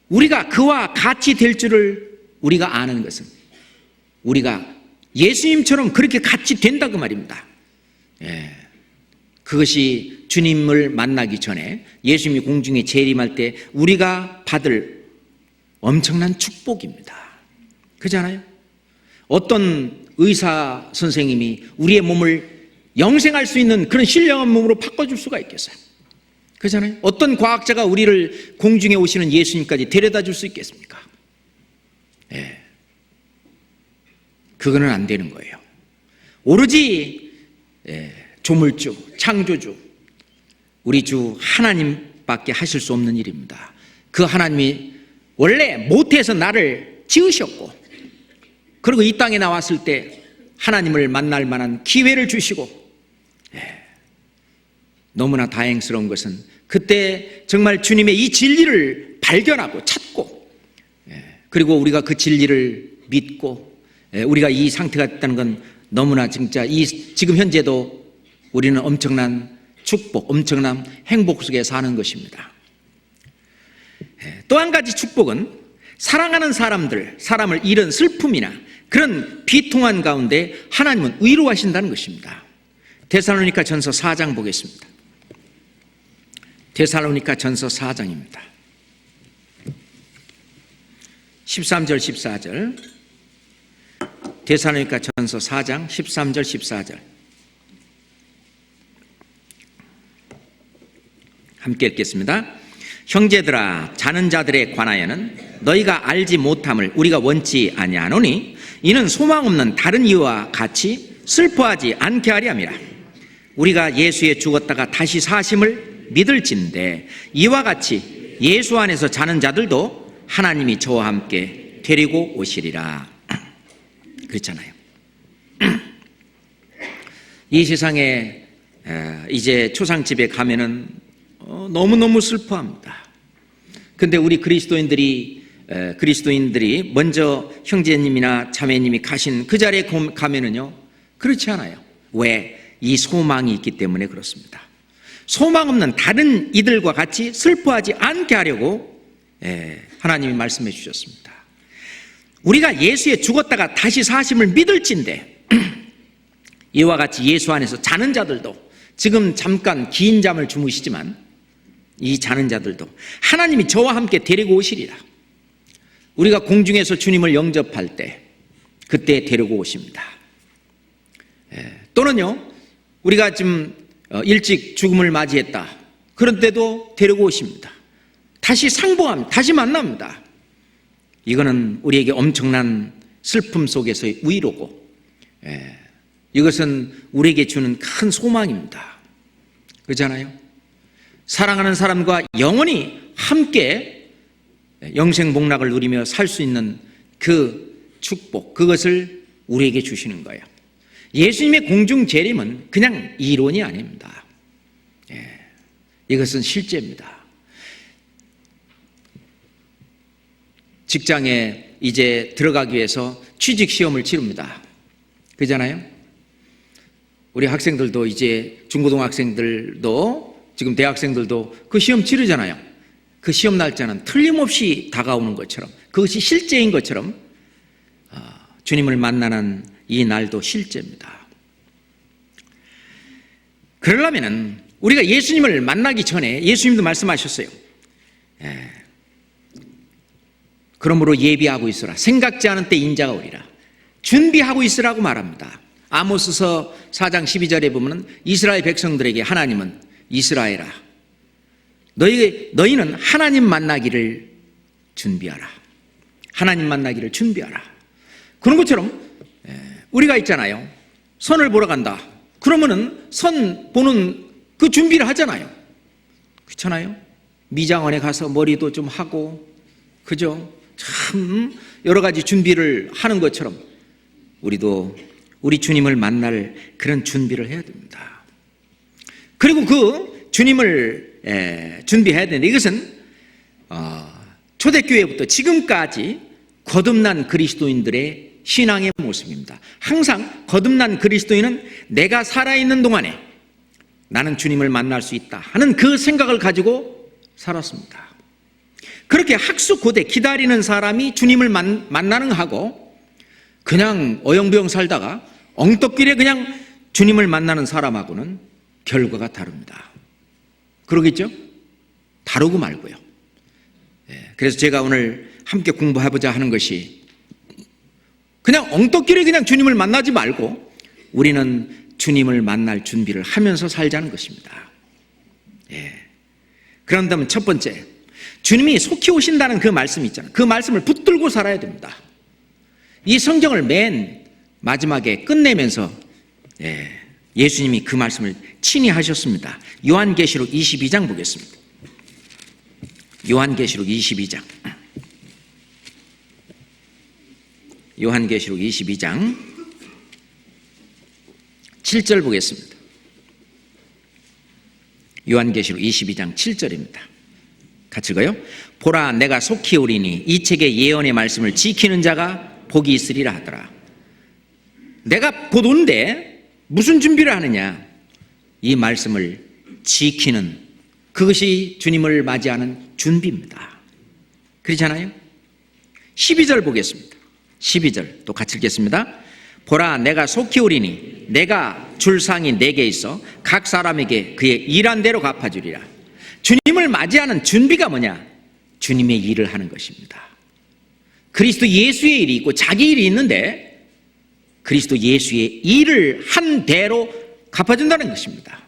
우리가 그와 같이 될 줄을 우리가 아는 것은 우리가 예수님처럼 그렇게 같이 된다 그 말입니다. 그것이 주님을 만나기 전에 예수님이 공중에 재림할 때 우리가 받을 엄청난 축복입니다. 그렇잖아요? 어떤 의사 선생님이 우리의 몸을 영생할 수 있는 그런 신령한 몸으로 바꿔줄 수가 있겠어요? 그렇잖아요? 어떤 과학자가 우리를 공중에 오시는 예수님까지 데려다 줄 수 있겠습니까? 그거는 안 되는 거예요. 오로지 조물주, 창조주, 우리 주 하나님밖에 하실 수 없는 일입니다. 그 하나님이 원래 모태에서 나를 지으셨고 그리고 이 땅에 나왔을 때 하나님을 만날 만한 기회를 주시고 너무나 다행스러운 것은 그때 정말 주님의 이 진리를 발견하고 찾고 그리고 우리가 그 진리를 믿고 우리가 이 상태가 됐다는 건 너무나 진짜 지금 현재도 우리는 엄청난 축복, 엄청난 행복 속에 사는 것입니다. 또 한 가지 축복은 사랑하는 사람을 잃은 슬픔이나 그런 비통한 가운데 하나님은 위로하신다는 것입니다. 데살로니가 전서 4장 보겠습니다. 데살로니가 전서 4장입니다. 13절 14절 데살로니가 전서 4장 13절 14절 함께 읽겠습니다. 형제들아 자는 자들에 관하여는 너희가 알지 못함을 우리가 원치 아니하노니 이는 소망 없는 다른 이와 같이 슬퍼하지 않게 하려 함이라. 우리가 예수에 죽었다가 다시 사심을 믿을진대 이와 같이 예수 안에서 자는 자들도 하나님이 저와 함께 데리고 오시리라. 그렇잖아요. 이 세상에 이제 초상집에 가면은 너무너무 슬퍼합니다. 근데 우리 그리스도인들이 먼저 형제님이나 자매님이 가신 그 자리에 가면은요 그렇지 않아요. 왜? 이 소망이 있기 때문에 그렇습니다. 소망 없는 다른 이들과 같이 슬퍼하지 않게 하려고 하나님이 말씀해 주셨습니다. 우리가 예수에 죽었다가 다시 사심을 믿을진대 이와 같이 예수 안에서 자는 자들도 지금 잠깐 긴 잠을 주무시지만 이 자는 자들도 하나님이 저와 함께 데리고 오시리라. 우리가 공중에서 주님을 영접할 때 그때 데리고 오십니다. 또는요 우리가 좀 일찍 죽음을 맞이했다 그런 때도 데리고 오십니다. 다시 상봉합니다. 다시 만납니다. 이거는 우리에게 엄청난 슬픔 속에서의 위로고 이것은 우리에게 주는 큰 소망입니다. 그렇잖아요? 사랑하는 사람과 영원히 함께 영생복락을 누리며 살 수 있는 그 축복, 그것을 우리에게 주시는 거예요. 예수님의 공중 재림은 그냥 이론이 아닙니다. 이것은 실제입니다. 직장에 이제 들어가기 위해서 취직 시험을 치릅니다. 그잖아요? 우리 학생들도 이제 중고등학생들도 지금 대학생들도 그 시험 치르잖아요. 그 시험 날짜는 틀림없이 다가오는 것처럼 그것이 실제인 것처럼 주님을 만나는 이 날도 실제입니다. 그러려면 우리가 예수님을 만나기 전에 예수님도 말씀하셨어요. 그러므로 예비하고 있으라. 생각지 않은 때 인자가 오리라. 준비하고 있으라고 말합니다. 아모스서 4장 12절에 보면 이스라엘 백성들에게 하나님은 이스라엘아 너희는 하나님 만나기를 준비하라. 하나님 만나기를 준비하라. 그런 것처럼 우리가 있잖아요. 선을 보러 간다. 그러면은 선 보는 그 준비를 하잖아요. 그렇잖아요. 미장원에 가서 머리도 좀 하고, 그죠? 참 여러 가지 준비를 하는 것처럼 우리도 우리 주님을 만날 그런 준비를 해야 됩니다. 그리고 그 주님을 준비해야 되는데, 이것은 초대교회부터 지금까지 거듭난 그리스도인들의 신앙의 모습입니다. 항상 거듭난 그리스도인은 내가 살아있는 동안에 나는 주님을 만날 수 있다 하는 그 생각을 가지고 살았습니다. 그렇게 학수고대 기다리는 사람이 주님을 만나는 하고, 그냥 어영부영 살다가 엉떡길에 그냥 주님을 만나는 사람하고는 결과가 다릅니다. 그러겠죠? 다르고 말고요. 그래서 제가 오늘 함께 공부해보자 하는 것이, 그냥 엉떡길에 그냥 주님을 만나지 말고 우리는 주님을 만날 준비를 하면서 살자는 것입니다. 그런다면 첫 번째, 주님이 속히 오신다는 그 말씀이 있잖아요. 그 말씀을 붙들고 살아야 됩니다. 이 성경을 맨 마지막에 끝내면서 예수님이 그 말씀을 친히 하셨습니다. 요한계시록 22장 보겠습니다. 요한계시록 22장. 요한계시록 22장 7절 보겠습니다. 요한계시록 22장 7절입니다. 같이 읽어요. 보라, 내가 속히 오리니 이 책의 예언의 말씀을 지키는 자가 복이 있으리라 하더라. 내가 곧 온데 무슨 준비를 하느냐? 이 말씀을 지키는, 그것이 주님을 맞이하는 준비입니다. 그렇잖아요? 12절 보겠습니다. 12절 또 같이 읽겠습니다. 보라, 내가 속히 오리니 내가 줄 상이 내게 있어 각 사람에게 그의 일한 대로 갚아주리라. 주님을 맞이하는 준비가 뭐냐? 주님의 일을 하는 것입니다. 그리스도 예수의 일이 있고 자기 일이 있는데, 그리스도 예수의 일을 한 대로 갚아준다는 것입니다.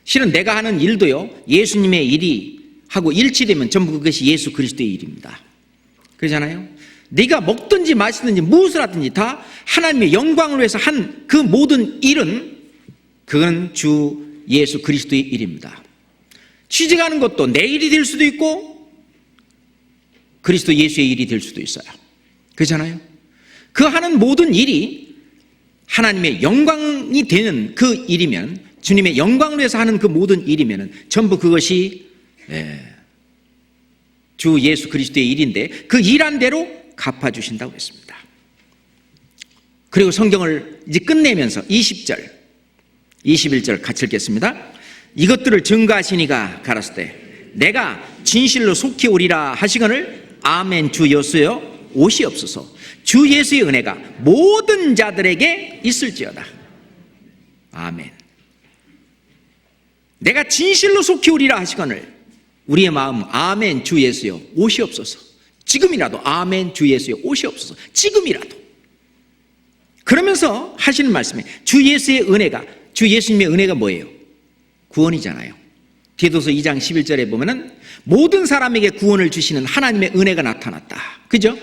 실은 내가 하는 일도요, 예수님의 일이 하고 일치되면 전부 그것이 예수 그리스도의 일입니다. 그러잖아요. 네가 먹든지 마시든지 무엇을 하든지 다 하나님의 영광을 위해서 한 그 모든 일은, 그건 주 예수 그리스도의 일입니다. 취직하는 것도 내 일이 될 수도 있고 그리스도 예수의 일이 될 수도 있어요. 그렇잖아요. 그 하는 모든 일이 하나님의 영광이 되는 그 일이면, 주님의 영광을 위해서 하는 그 모든 일이면 전부 그것이 주 예수 그리스도의 일인데, 그 일한 대로 갚아주신다고 했습니다. 그리고 성경을 이제 끝내면서 20절 21절 같이 읽겠습니다. 이것들을 증거하시니가 가라사대 내가 진실로 속히 오리라 하시거늘 아멘. 주 예수여 오시옵소서. 주 예수의 은혜가 모든 자들에게 있을지어다. 아멘. 내가 진실로 속히 오리라 하시거늘 우리의 마음, 아멘. 주 예수여 오시옵소서. 지금이라도 아멘. 주 예수여 오시옵소서. 지금이라도. 그러면서 하시는 말씀이, 주 예수의 은혜가, 주 예수님의 은혜가 뭐예요? 구원이잖아요. 디도서 2장 11절에 보면은 모든 사람에게 구원을 주시는 하나님의 은혜가 나타났다. 그죠?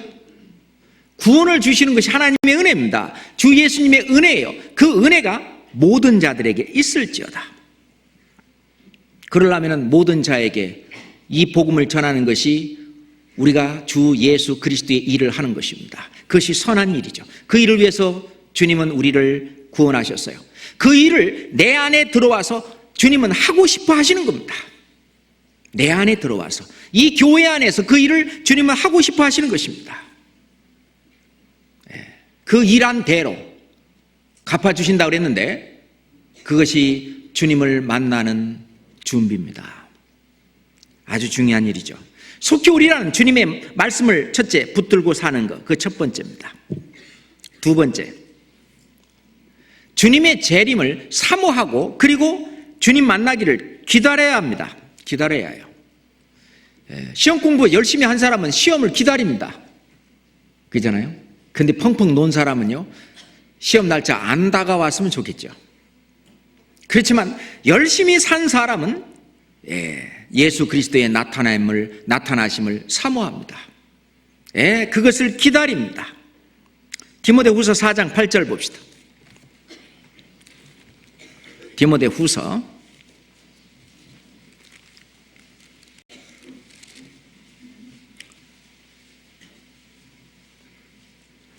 구원을 주시는 것이 하나님의 은혜입니다. 주 예수님의 은혜예요. 그 은혜가 모든 자들에게 있을지어다. 그러려면 모든 자에게 이 복음을 전하는 것이 우리가 주 예수 그리스도의 일을 하는 것입니다. 그것이 선한 일이죠. 그 일을 위해서 주님은 우리를 구원하셨어요. 그 일을 내 안에 들어와서 주님은 하고 싶어 하시는 겁니다. 내 안에 들어와서 이 교회 안에서 그 일을 주님은 하고 싶어 하시는 것입니다. 그 일한 대로 갚아주신다고 그랬는데, 그것이 주님을 만나는 준비입니다. 아주 중요한 일이죠. 속히 오리라는 주님의 말씀을 첫째 붙들고 사는 것, 그 첫 번째입니다. 두 번째, 주님의 재림을 사모하고 그리고 주님 만나기를 기다려야 합니다. 기다려야 해요. 시험 공부 열심히 한 사람은 시험을 기다립니다. 그잖아요. 근데 펑펑 논 사람은요, 시험 날짜 안 다가왔으면 좋겠죠. 그렇지만 열심히 산 사람은 예수 그리스도의 나타나심을 사모합니다. 그것을 기다립니다. 디모데후서 4장 8절 봅시다. 디모데후서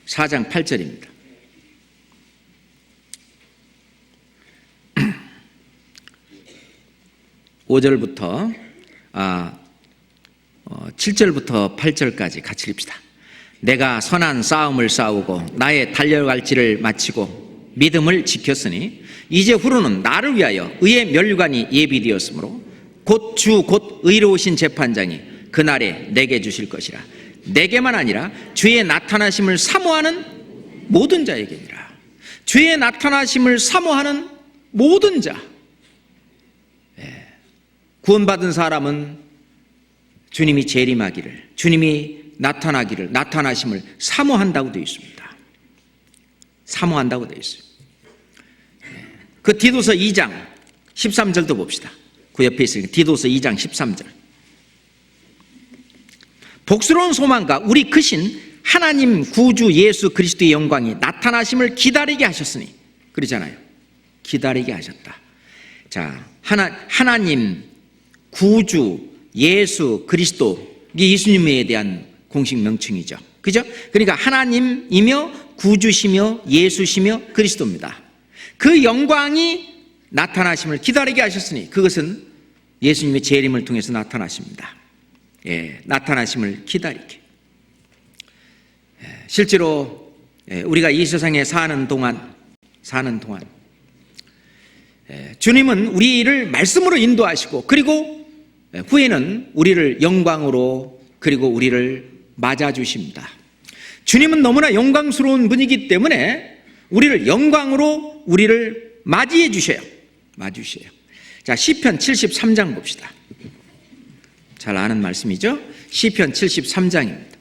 4장 8절입니다. 5절부터 7절부터 8절까지 같이 읽읍시다. 내가 선한 싸움을 싸우고 나의 달려갈 길을 마치고 믿음을 지켰으니 이제 후로는 나를 위하여 의의 멸관이 예비되었으므로 곧 의로우신 재판장이 그날에 내게 주실 것이라. 내게만 아니라 주의 나타나심을 사모하는 모든 자에게니라. 주의 나타나심을 사모하는 모든 자. 구원받은 사람은 주님이 재림하기를, 주님이 나타나심을 사모한다고 되어 있습니다. 사모한다고 되어 있어요. 그 디도서 2장 13절도 봅시다. 그 옆에 있으니까 디도서 2장 13절. 복스러운 소망과 우리 크신 하나님 구주 예수 그리스도의 영광이 나타나심을 기다리게 하셨으니, 그러잖아요. 기다리게 하셨다. 자, 하나님 구주 예수 그리스도, 이게 예수님에 대한 공식 명칭이죠. 그죠? 그러니까 하나님이며 구주시며 예수시며 그리스도입니다. 그 영광이 나타나심을 기다리게 하셨으니 그것은 예수님의 재림을 통해서 나타나십니다. 나타나심을 기다리게. 실제로 우리가 이 세상에 사는 동안 주님은 우리를 말씀으로 인도하시고, 그리고 후에는 우리를 영광으로, 그리고 우리를 맞아주십니다. 주님은 너무나 영광스러운 분이기 때문에 우리를 영광으로 우리를 맞이해 주셔요. 자, 시편 73장 봅시다. 잘 아는 말씀이죠. 시편 73장입니다.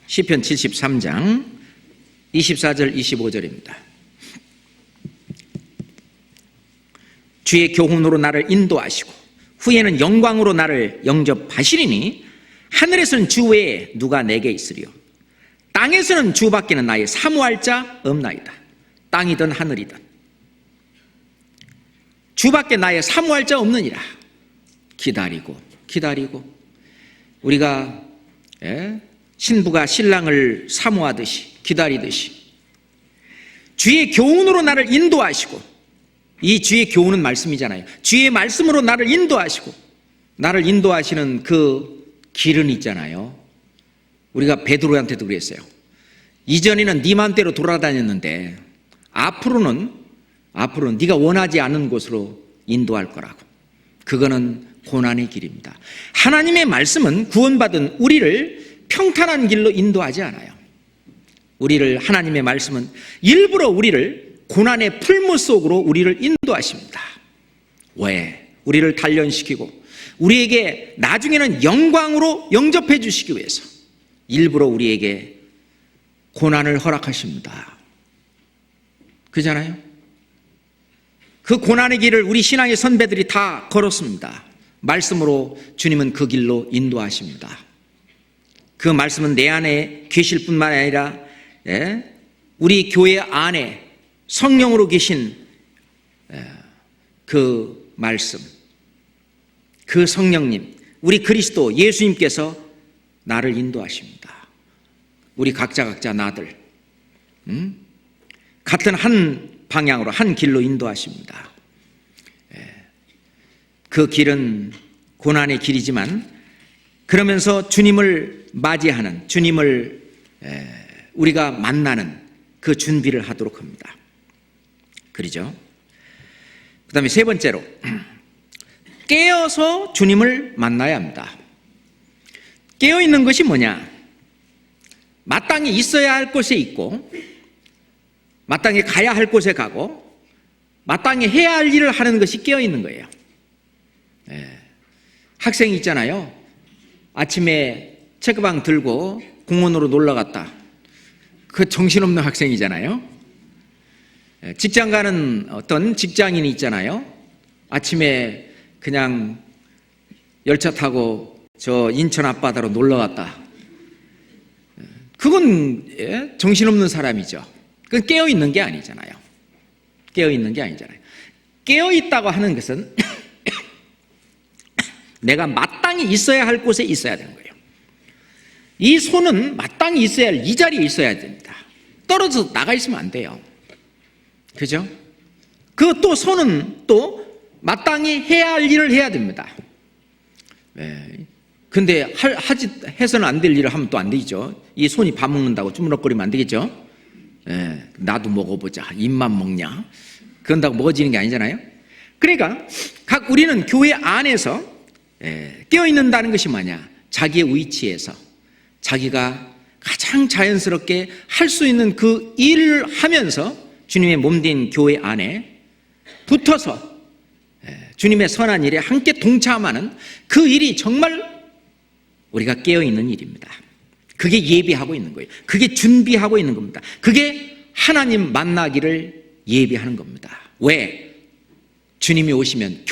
시편 73장 24절 25절입니다. 주의 교훈으로 나를 인도하시고 후에는 영광으로 나를 영접하시리니 하늘에서는 주 외에 누가 내게 있으리요. 땅에서는 주 밖에는 나의 사모할 자 없나이다. 땅이든 하늘이든 주 밖에 나의 사모할 자 없느니라. 기다리고 우리가 신부가 신랑을 사모하듯이, 기다리듯이 주의 교훈으로 나를 인도하시고, 이 주의 교훈은 말씀이잖아요. 주의 말씀으로 나를 인도하시고, 나를 인도하시는 그 길은 있잖아요. 우리가 베드로한테도 그랬어요. 이전에는 네 맘대로 돌아다녔는데 앞으로는 네가 원하지 않는 곳으로 인도할 거라고. 그거는 고난의 길입니다. 하나님의 말씀은 구원받은 우리를 평탄한 길로 인도하지 않아요. 하나님의 말씀은 일부러 우리를 고난의 풀무 속으로 우리를 인도하십니다. 왜? 우리를 단련시키고 우리에게 나중에는 영광으로 영접해 주시기 위해서 일부러 우리에게 고난을 허락하십니다. 그잖아요? 그 고난의 길을 우리 신앙의 선배들이 다 걸었습니다. 말씀으로 주님은 그 길로 인도하십니다. 그 말씀은 내 안에 계실 뿐만 아니라 우리 교회 안에 성령으로 계신 그 말씀, 그 성령님, 우리 그리스도 예수님께서 나를 인도하십니다. 우리 각자 나들 같은 한 방향으로, 한 길로 인도하십니다. 그 길은 고난의 길이지만 그러면서 주님을 맞이하는, 주님을 우리가 만나는 그 준비를 하도록 합니다. 그러죠? 그 다음에 세 번째로 깨어서 주님을 만나야 합니다. 깨어있는 것이 뭐냐? 마땅히 있어야 할 곳에 있고, 마땅히 가야 할 곳에 가고, 마땅히 해야 할 일을 하는 것이 깨어있는 거예요. 학생이 있잖아요. 아침에 책가방 들고 공원으로 놀러 갔다. 그 정신없는 학생이잖아요. 직장 가는 어떤 직장인이 있잖아요. 아침에 그냥 열차 타고 저 인천 앞바다로 놀러 갔다. 그건 정신없는 사람이죠. 그건 깨어있는 게 아니잖아요. 깨어있는 게 아니잖아요. 깨어있다고 하는 것은 내가 마땅히 있어야 할 곳에 있어야 되는 거예요. 이 손은 마땅히 있어야 할 이 자리에 있어야 됩니다. 떨어져서 나가 있으면 안 돼요. 그죠? 그 또 손은 또 마땅히 해야 할 일을 해야 됩니다. 근데 해서는 안 될 일을 하면 또 안 되죠. 이 손이 밥 먹는다고 주물럭거리면 안 되겠죠? 나도 먹어보자. 입만 먹냐? 그런다고 먹어지는 게 아니잖아요. 그러니까 우리는 교회 안에서 깨어있는다는 것이 뭐냐? 자기의 위치에서 자기가 가장 자연스럽게 할 수 있는 그 일을 하면서 주님의 몸된 교회 안에 붙어서 주님의 선한 일에 함께 동참하는 그 일이 정말 우리가 깨어있는 일입니다. 그게 예비하고 있는 거예요. 그게 준비하고 있는 겁니다. 그게 하나님 만나기를 예비하는 겁니다. 왜? 주님이 오시면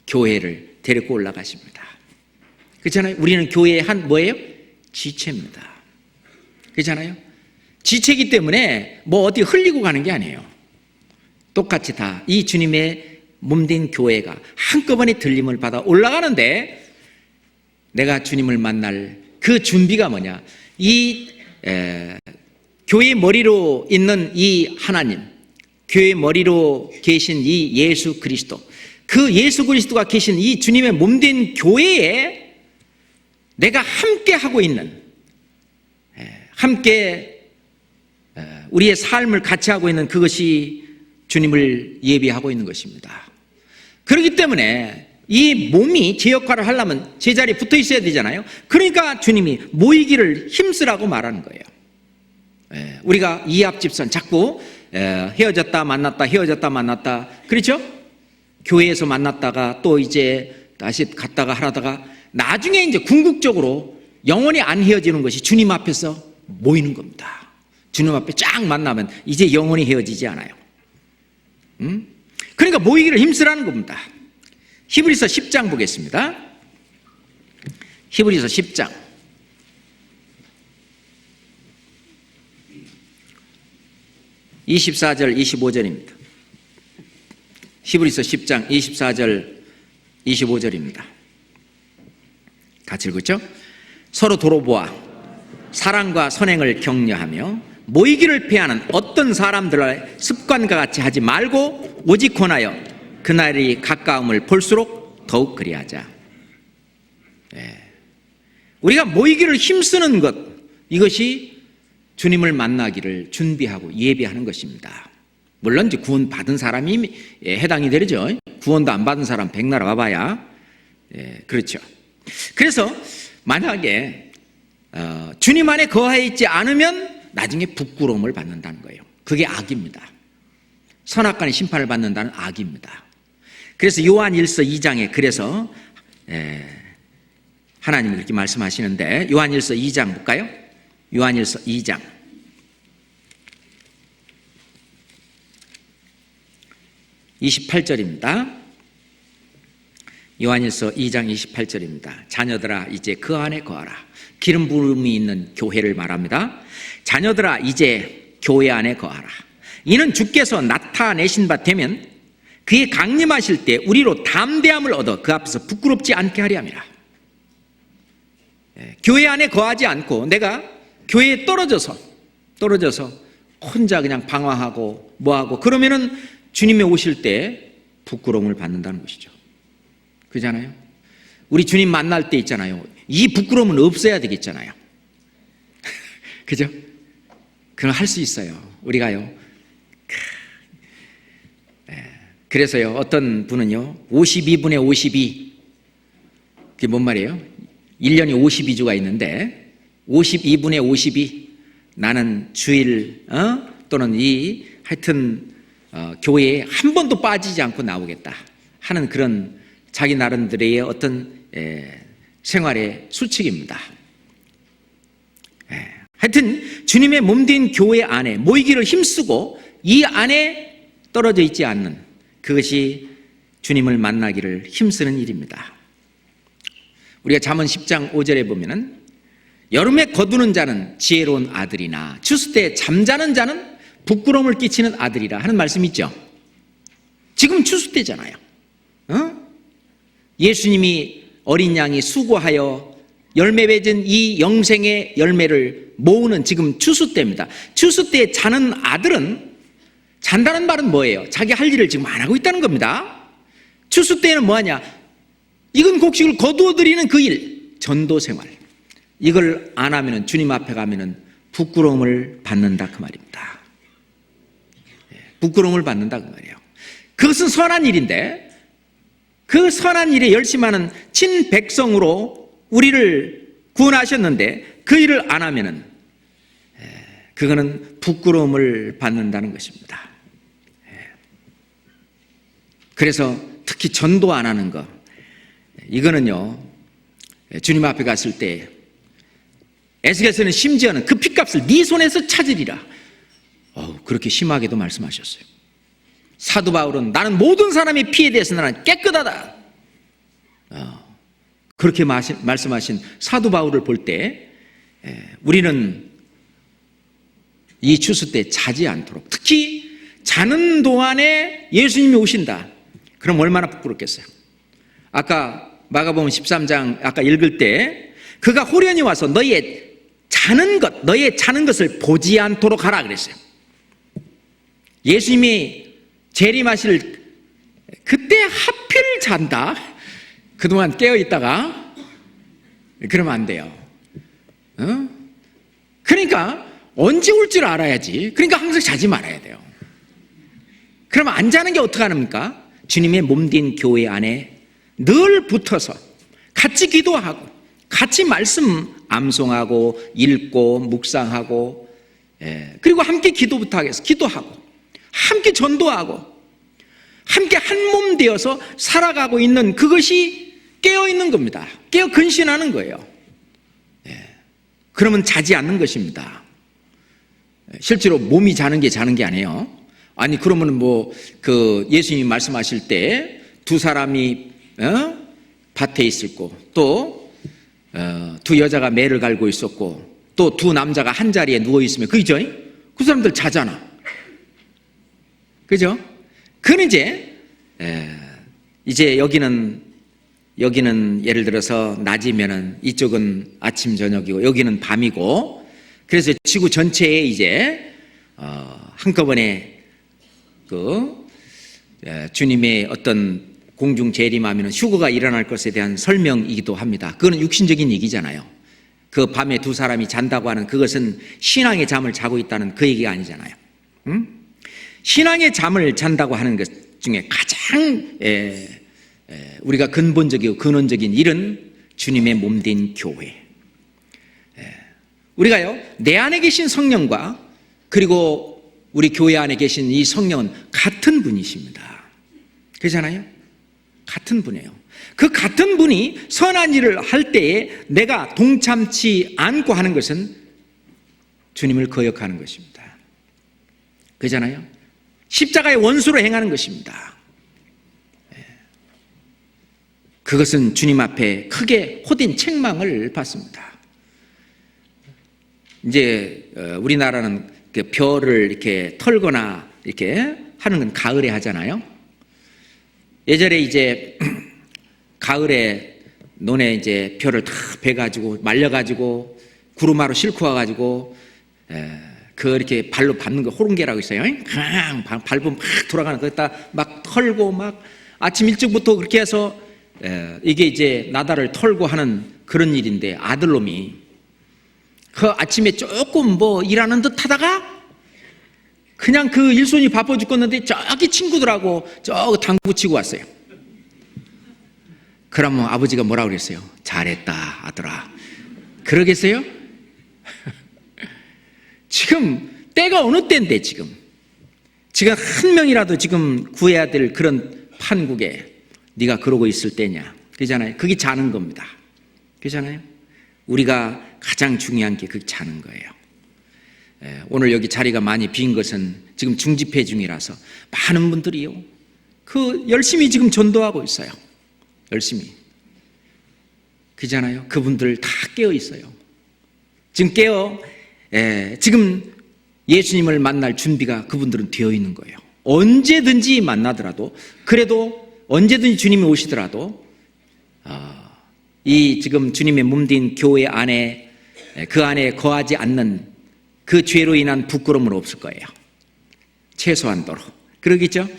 교회를 데리고 올라가십니다. 그렇잖아요. 우리는 교회의 뭐예요? 지체입니다. 그렇잖아요. 지체이기 때문에 뭐 어디 흘리고 가는 게 아니에요. 똑같이 다 이 주님의 몸된 교회가 한꺼번에 들림을 받아 올라가는데 내가 주님을 만날 그 준비가 뭐냐? 이 교회의 머리로 있는 이 하나님, 교회의 머리로 계신 이 예수 그리스도, 그 예수 그리스도가 계신 이 주님의 몸된 교회에 내가 함께 하고 있는, 함께 우리의 삶을 같이 하고 있는 그것이 주님을 예비하고 있는 것입니다. 그렇기 때문에 이 몸이 제 역할을 하려면 제자리에 붙어 있어야 되잖아요. 그러니까 주님이 모이기를 힘쓰라고 말하는 거예요. 우리가 이합집산 자꾸 헤어졌다 만났다 헤어졌다 만났다, 그렇죠? 교회에서 만났다가 또 이제 다시 갔다가 하다가 나중에 이제 궁극적으로 영원히 안 헤어지는 것이 주님 앞에서 모이는 겁니다. 주님 앞에 쫙 만나면 이제 영원히 헤어지지 않아요. 그러니까 모이기를 힘쓰라는 겁니다. 히브리서 10장 보겠습니다. 히브리서 10장 24절 25절입니다. 히브리서 10장 24절 25절입니다. 같이 읽었죠? 서로 돌아보아 사랑과 선행을 격려하며 모이기를 피하는 어떤 사람들의 습관과 같이 하지 말고 오직 권하여 그날이 가까움을 볼수록 더욱 그리하자. 우리가 모이기를 힘쓰는 것, 이것이 주님을 만나기를 준비하고 예비하는 것입니다. 물론 이제 구원 받은 사람이 해당이 되죠. 구원도 안 받은 사람 백날 와봐야 그렇죠. 그래서 만약에 주님 안에 거하여 있지 않으면 나중에 부끄러움을 받는다는 거예요. 그게 악입니다. 선악간의 심판을 받는다는 악입니다. 그래서 요한일서 2장에 그래서 하나님이 그렇게 말씀하시는데, 요한일서 2장 볼까요? 요한일서 2장 28절입니다. 요한일서 2장 28절입니다. 자녀들아 이제 그 안에 거하라. 기름 부음이 있는 교회를 말합니다. 자녀들아 이제 교회 안에 거하라. 이는 주께서 나타내신 바 되면 그의 강림하실 때 우리로 담대함을 얻어 그 앞에서 부끄럽지 않게 하려 함이라. 교회 안에 거하지 않고 내가 교회에 떨어져서 혼자 그냥 방황하고 뭐하고 그러면은 주님이 오실 때 부끄러움을 받는다는 것이죠. 그잖아요. 우리 주님 만날 때 있잖아요. 이 부끄러움은 없어야 되겠잖아요. 그죠? 그건 할 수 있어요. 우리가요. 그래서요, 어떤 분은요, 52분의 52. 그게 뭔 말이에요? 1년이 52주가 있는데, 52분의 52. 나는 주일, 또는 하여튼, 교회에 한 번도 빠지지 않고 나오겠다 하는 그런 자기 나름대로의 어떤 생활의 수칙입니다. 하여튼 주님의 몸된 교회 안에 모이기를 힘쓰고 이 안에 떨어져 있지 않는, 그것이 주님을 만나기를 힘쓰는 일입니다. 우리가 잠언 10장 5절에 보면은 여름에 거두는 자는 지혜로운 아들이나 추수 때 잠자는 자는 부끄러움을 끼치는 아들이라 하는 말씀이 있죠. 지금 추수 때잖아요. 예수님이 어린 양이 수고하여 열매 맺은 이 영생의 열매를 모으는 지금 추수 때입니다. 추수 때 자는 아들은, 잔다는 말은 뭐예요? 자기 할 일을 지금 안 하고 있다는 겁니다. 추수 때는 뭐하냐? 익은 곡식을 거두어 드리는 그 일, 전도 생활. 이걸 안 하면은, 주님 앞에 가면은 부끄러움을 받는다 그 말입니다. 부끄러움을 받는다 그 말이에요. 그것은 선한 일인데, 그 선한 일에 열심하는 친백성으로 우리를 구원하셨는데 그 일을 안 하면은 그거는 부끄러움을 받는다는 것입니다. 그래서 특히 전도 안 하는 거, 이거는요, 주님 앞에 갔을 때 에스겔서는 심지어는 그 핏값을 네 손에서 찾으리라, 그렇게 심하게도 말씀하셨어요. 사도 바울은 나는 모든 사람의 피에 대해서 나는 깨끗하다, 그렇게 말씀하신 사도 바울을 볼 때 우리는 이 추수 때 자지 않도록, 특히 자는 동안에 예수님이 오신다, 그럼 얼마나 부끄럽겠어요. 아까 마가복음 13장 아까 읽을 때 그가 호련히 와서 너희의 자는 것을 보지 않도록 하라 그랬어요. 예수님이 재림하실 그때 하필 잔다, 그동안 깨어있다가, 그러면 안 돼요. 그러니까 언제 올 줄 알아야지. 그러니까 항상 자지 말아야 돼요. 그러면 안 자는 게 어떻게 합니까? 주님의 몸된 교회 안에 늘 붙어서 같이 기도하고 같이 말씀 암송하고 읽고 묵상하고, 그리고 함께 기도부터 하겠어. 기도하고 함께 전도하고 함께 한 몸 되어서 살아가고 있는, 그것이 깨어있는 겁니다. 깨어 근신하는 거예요. 그러면 자지 않는 것입니다. 실제로 몸이 자는 게 아니에요. 아니 그러면 예수님이 말씀하실 때 두 사람이 밭에 있었고, 또 두 여자가 매를 갈고 있었고, 또 두 남자가 한 자리에 누워 있으면, 그죠? 그 사람들 자잖아. 그죠? 그는 이제 여기는 예를 들어서 낮이면은 이쪽은 아침 저녁이고 여기는 밤이고, 그래서 지구 전체에 이제 한꺼번에 주님의 어떤 공중 재림하면 휴거가 일어날 것에 대한 설명이기도 합니다. 그거는 육신적인 얘기잖아요. 그 밤에 두 사람이 잔다고 하는 그것은 신앙의 잠을 자고 있다는 그 얘기가 아니잖아요. 신앙의 잠을 잔다고 하는 것 중에 가장 우리가 근본적이고 근원적인 일은 주님의 몸된 교회. 우리가요, 내 안에 계신 성령과 그리고 우리 교회 안에 계신 이 성령은 같은 분이십니다. 그렇잖아요? 같은 분이에요. 그 같은 분이 선한 일을 할 때에 내가 동참치 않고 하는 것은 주님을 거역하는 것입니다. 그렇잖아요? 십자가의 원수로 행하는 것입니다. 그것은 주님 앞에 크게 호된 책망을 받습니다. 이제 우리나라는 그 벼를 이렇게 털거나 이렇게 하는 건 가을에 하잖아요. 예전에 이제 가을에 논에 이제 벼를 다 베가지고 말려가지고 구루마로 싣고 와가지고 그 이렇게 발로 밟는 거 호롱개라고 있어요. 그냥 밟으면 막 돌아가는 거기다 막 털고 막 아침 일찍부터 그렇게 해서 이게 이제 나다를 털고 하는 그런 일인데, 아들놈이 그 아침에 조금 일하는 듯 하다가 그냥 그 일손이 바빠 죽겠는데 저기 친구들하고 당구 치고 왔어요. 그러면 아버지가 뭐라고 그랬어요? 잘했다 아들아. 그러겠어요? 지금 때가 어느 때인데 지금 한 명이라도 지금 구해야 될 그런 판국에 네가 그러고 있을 때냐. 그잖아요. 그게 자는 겁니다. 그잖아요. 우리가 가장 중요한 게 그게 자는 거예요. 오늘 여기 자리가 많이 빈 것은 지금 중집회 중이라서 많은 분들이요, 열심히 지금 전도하고 있어요. 열심히. 그잖아요. 그분들 다 깨어 있어요. 지금 지금 예수님을 만날 준비가 그분들은 되어 있는 거예요. 언제든지 만나더라도, 그래도 언제든지 주님이 오시더라도 이 지금 주님의 몸된 교회 안에, 그 안에 거하지 않는 그 죄로 인한 부끄러움은 없을 거예요. 최소한도로. 그러겠죠?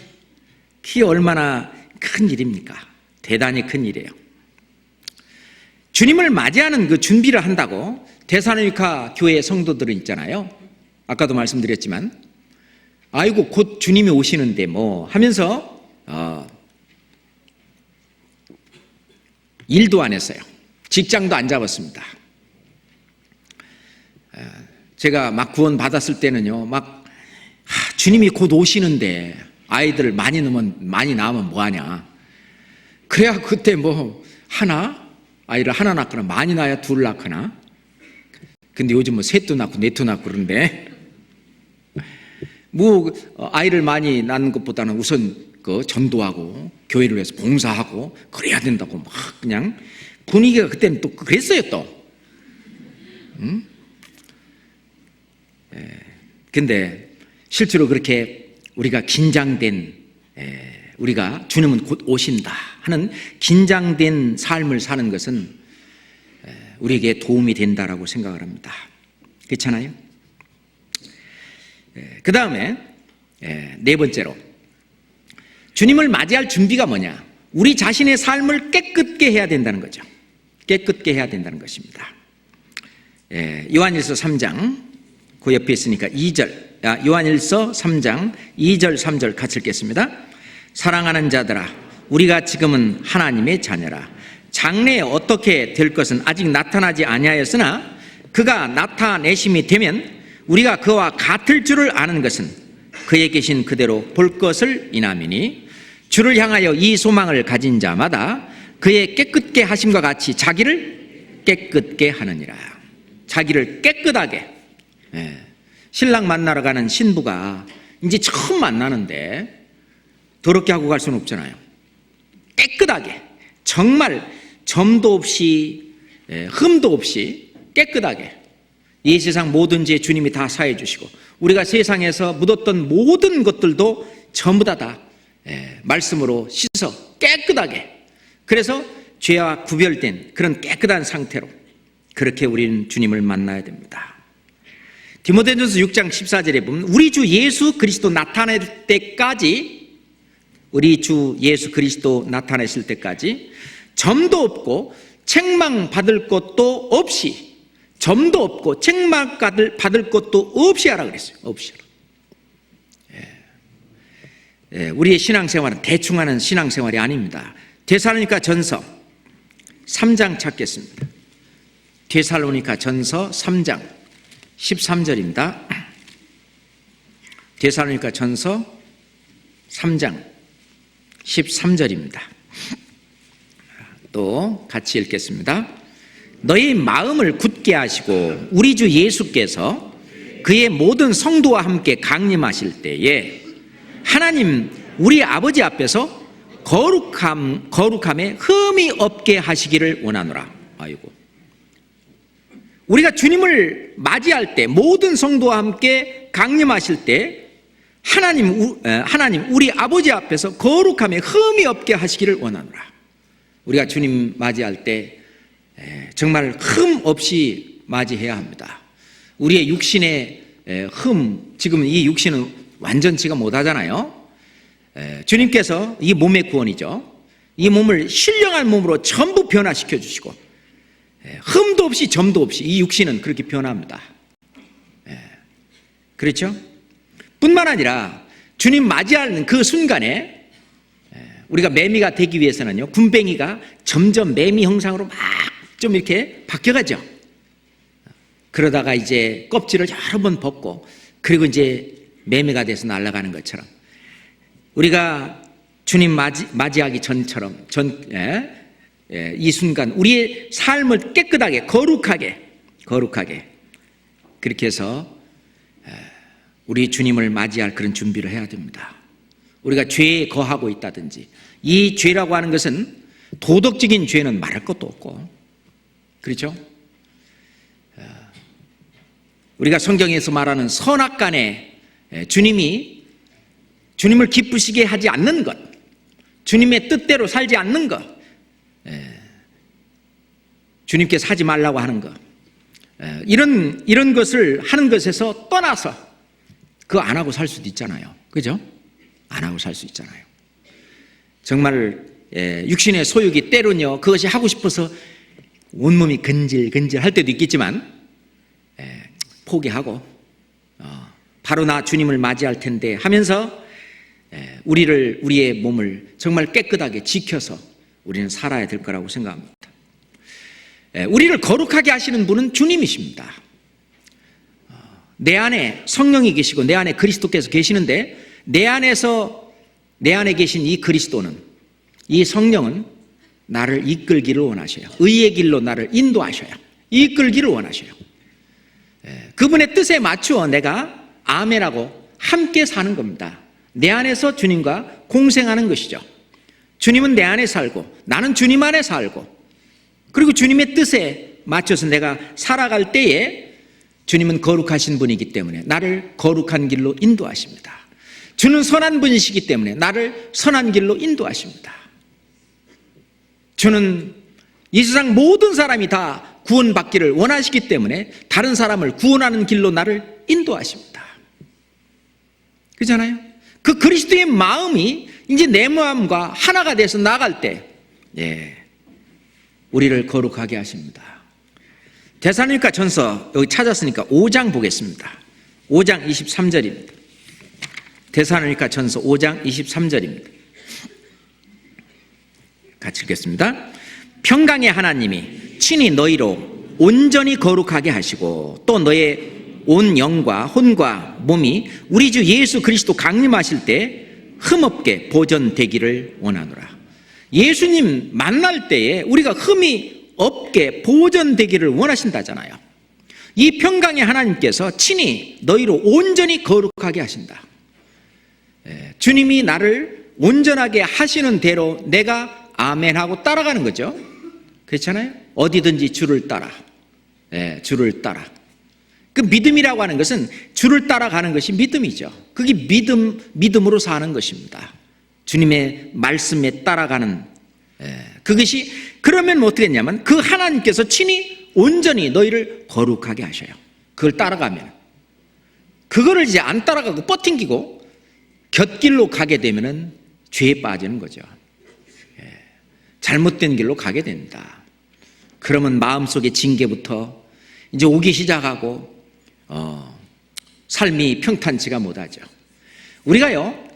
그게 얼마나 큰 일입니까? 대단히 큰 일이에요. 주님을 맞이하는 그 준비를 한다고 데살로니가 교회 성도들은 있잖아요. 아까도 말씀드렸지만, 아이고 곧 주님이 오시는데 뭐 하면서 일도 안 했어요. 직장도 안 잡았습니다. 제가 막 구원 받았을 때는요, 주님이 곧 오시는데 아이들 많이 낳으면 뭐하냐. 그래야 그때 아이를 하나 낳거나 많이 낳아야 둘 낳거나. 근데 요즘 셋도 낳고 넷도 낳고 그러는데, 아이를 많이 낳는 것보다는 우선 전도하고 교회를 위해서 봉사하고 그래야 된다고 막 그냥 분위기가 그때는 또 그랬어요 또. 근데 실제로 그렇게 우리가 긴장된, 우리가 주님은 곧 오신다 하는 긴장된 삶을 사는 것은 우리에게 도움이 된다라고 생각을 합니다. 그렇잖아요? 그 다음에 네 번째로, 주님을 맞이할 준비가 뭐냐? 우리 자신의 삶을 깨끗게 해야 된다는 거죠. 깨끗게 해야 된다는 것입니다. 요한일서 3장, 그 옆에 있으니까 2절, 요한일서 3장 2절 3절 같이 읽겠습니다. 사랑하는 자들아, 우리가 지금은 하나님의 자녀라. 장래에 어떻게 될 것은 아직 나타나지 아니하였으나 그가 나타내심이 되면 우리가 그와 같을 줄을 아는 것은 그에 계신 그대로 볼 것을 인함이니, 주를 향하여 이 소망을 가진 자마다 그의 깨끗게 하심과 같이 자기를 깨끗게 하느니라. 자기를 깨끗하게. 신랑 만나러 가는 신부가 이제 처음 만나는데 더럽게 하고 갈 수는 없잖아요. 깨끗하게, 정말 점도 없이 흠도 없이 깨끗하게 이 세상 모든 죄 주님이 다 사해 주시고, 우리가 세상에서 묻었던 모든 것들도 전부 다 말씀으로 씻어 깨끗하게, 그래서 죄와 구별된 그런 깨끗한 상태로 그렇게 우리는 주님을 만나야 됩니다. 디모데전서 6장 14절에 보면 우리 주 예수 그리스도 나타낼 때까지, 우리 주 예수 그리스도 나타내실 때까지 점도 없고 책망받을 것도 없이, 점도 없고 책망받을 것도 없이 하라 그랬어요. 없이 하라. 우리의 신앙생활은 대충 하는 신앙생활이 아닙니다. 데살로니가 전서 3장 찾겠습니다. 데살로니가 전서 3장 13절입니다. 데살로니가 전서 3장 13절입니다. 또 같이 읽겠습니다. 너희 마음을 굳게 하시고 우리 주 예수께서 그의 모든 성도와 함께 강림하실 때에 하나님 우리 아버지 앞에서 거룩함에 흠이 없게 하시기를 원하노라. 아이고, 우리가 주님을 맞이할 때, 모든 성도와 함께 강림하실 때 하나님 우리 아버지 앞에서 거룩함에 흠이 없게 하시기를 원하노라. 우리가 주님 맞이할 때 정말 흠 없이 맞이해야 합니다. 우리의 육신의 지금 이 육신은 완전치가 못하잖아요. 주님께서 이 몸의 구원이죠. 이 몸을 신령한 몸으로 전부 변화시켜 주시고, 흠도 없이 점도 없이 이 육신은 그렇게 변합니다. 그렇죠? 뿐만 아니라 주님 맞이하는 그 순간에 우리가 매미가 되기 위해서는요, 군뱅이가 점점 매미 형상으로 막 좀 이렇게 바뀌어가죠. 그러다가 이제 껍질을 여러 번 벗고, 그리고 이제 매미가 돼서 날아가는 것처럼 우리가 주님 맞이하기 전처럼 이 순간 우리의 삶을 깨끗하게 거룩하게 그렇게 해서 우리 주님을 맞이할 그런 준비를 해야 됩니다. 우리가 죄에 거하고 있다든지, 이 죄라고 하는 것은 도덕적인 죄는 말할 것도 없고, 그렇죠? 우리가 성경에서 말하는 선악간에 주님을 기쁘시게 하지 않는 것, 주님의 뜻대로 살지 않는 것, 주님께서 하지 말라고 하는 것, 이런 것을 하는 것에서 떠나서 그거 안 하고 살 수도 있잖아요. 그죠? 안 하고 살 수 있잖아요. 정말 육신의 소욕이 때로는요, 그것이 하고 싶어서 온몸이 근질근질 할 때도 있겠지만 포기하고 바로 나 주님을 맞이할 텐데 하면서 우리의 몸을 정말 깨끗하게 지켜서 우리는 살아야 될 거라고 생각합니다. 우리를 거룩하게 하시는 분은 주님이십니다. 내 안에 성령이 계시고 내 안에 그리스도께서 계시는데, 내 안에 계신 이 그리스도는, 이 성령은 나를 이끌기를 원하셔요. 의의 길로 나를 인도하셔요. 이끌기를 원하셔요. 그분의 뜻에 맞추어 내가 아멘하고 함께 사는 겁니다. 내 안에서 주님과 공생하는 것이죠. 주님은 내 안에 살고 나는 주님 안에 살고, 그리고 주님의 뜻에 맞춰서 내가 살아갈 때에 주님은 거룩하신 분이기 때문에 나를 거룩한 길로 인도하십니다. 주는 선한 분이시기 때문에 나를 선한 길로 인도하십니다. 주는 이 세상 모든 사람이 다 구원받기를 원하시기 때문에 다른 사람을 구원하는 길로 나를 인도하십니다. 그렇잖아요? 그 그리스도의 마음이 이제 내 마음과 하나가 돼서 나갈 때 우리를 거룩하게 하십니다. 데살로니가 전서 여기 찾았으니까 5장 보겠습니다. 5장 23절입니다. 데살로니가 전서 5장 23절입니다. 같이 읽겠습니다. 평강의 하나님이 친히 너희로 온전히 거룩하게 하시고 또 너의 온 영과 혼과 몸이 우리 주 예수 그리스도 강림하실 때 흠없게 보존되기를 원하노라. 예수님 만날 때에 우리가 흠이 없게 보존되기를 원하신다잖아요. 이 평강의 하나님께서 친히 너희로 온전히 거룩하게 하신다. 주님이 나를 온전하게 하시는 대로 내가 아멘하고 따라가는 거죠. 그렇잖아요? 어디든지 주를 따라. 주를 따라. 그 믿음이라고 하는 것은 주를 따라가는 것이 믿음이죠. 그게 믿음으로 사는 것입니다. 주님의 말씀에 따라가는, 그것이, 그러면 어떻게 했냐면 그 하나님께서 친히 온전히 너희를 거룩하게 하셔요. 그걸 따라가면. 그거를 이제 안 따라가고 뻗팅기고 곁길로 가게 되면은 죄에 빠지는 거죠. 잘못된 길로 가게 됩니다. 그러면 마음속의 징계부터 이제 오기 시작하고 삶이 평탄치가 못하죠. 우리가요,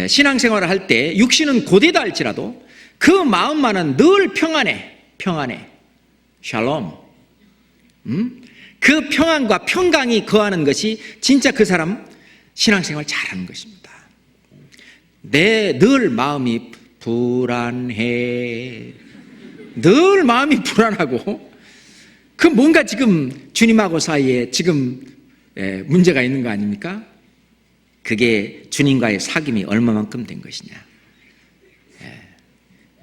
신앙생활을 할 때 육신은 고되다 할지라도 그 마음만은 늘 평안해. 샬롬. 그 평안과 평강이 거하는 것이 진짜 그 사람 신앙생활 잘하는 것입니다. 늘 마음이 불안해. 늘 마음이 불안하고, 그 뭔가 지금 주님하고 사이에 지금 문제가 있는 거 아닙니까? 그게 주님과의 사귐이 얼마만큼 된 것이냐.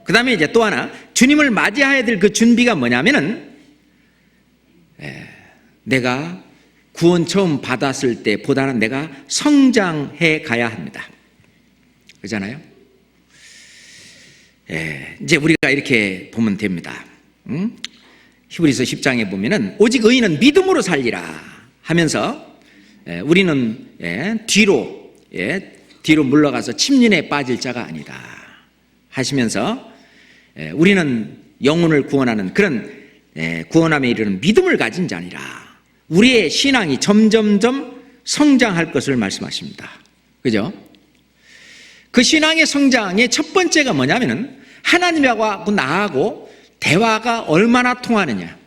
그 다음에 이제 또 하나, 주님을 맞이해야 될 그 준비가 뭐냐면은, 내가 구원 처음 받았을 때보다는 내가 성장해 가야 합니다. 그렇잖아요? 이제 우리가 이렇게 보면 됩니다. 히브리서 10장에 보면은 오직 의인은 믿음으로 살리라 하면서 우리는 뒤로 물러가서 침륜에 빠질 자가 아니다 하시면서 우리는 영혼을 구원하는 그런 구원함에 이르는 믿음을 가진 자니라. 우리의 신앙이 점점점 성장할 것을 말씀하십니다. 그죠? 그 신앙의 성장의 첫 번째가 뭐냐면은 하나님하고 나하고 대화가 얼마나 통하느냐.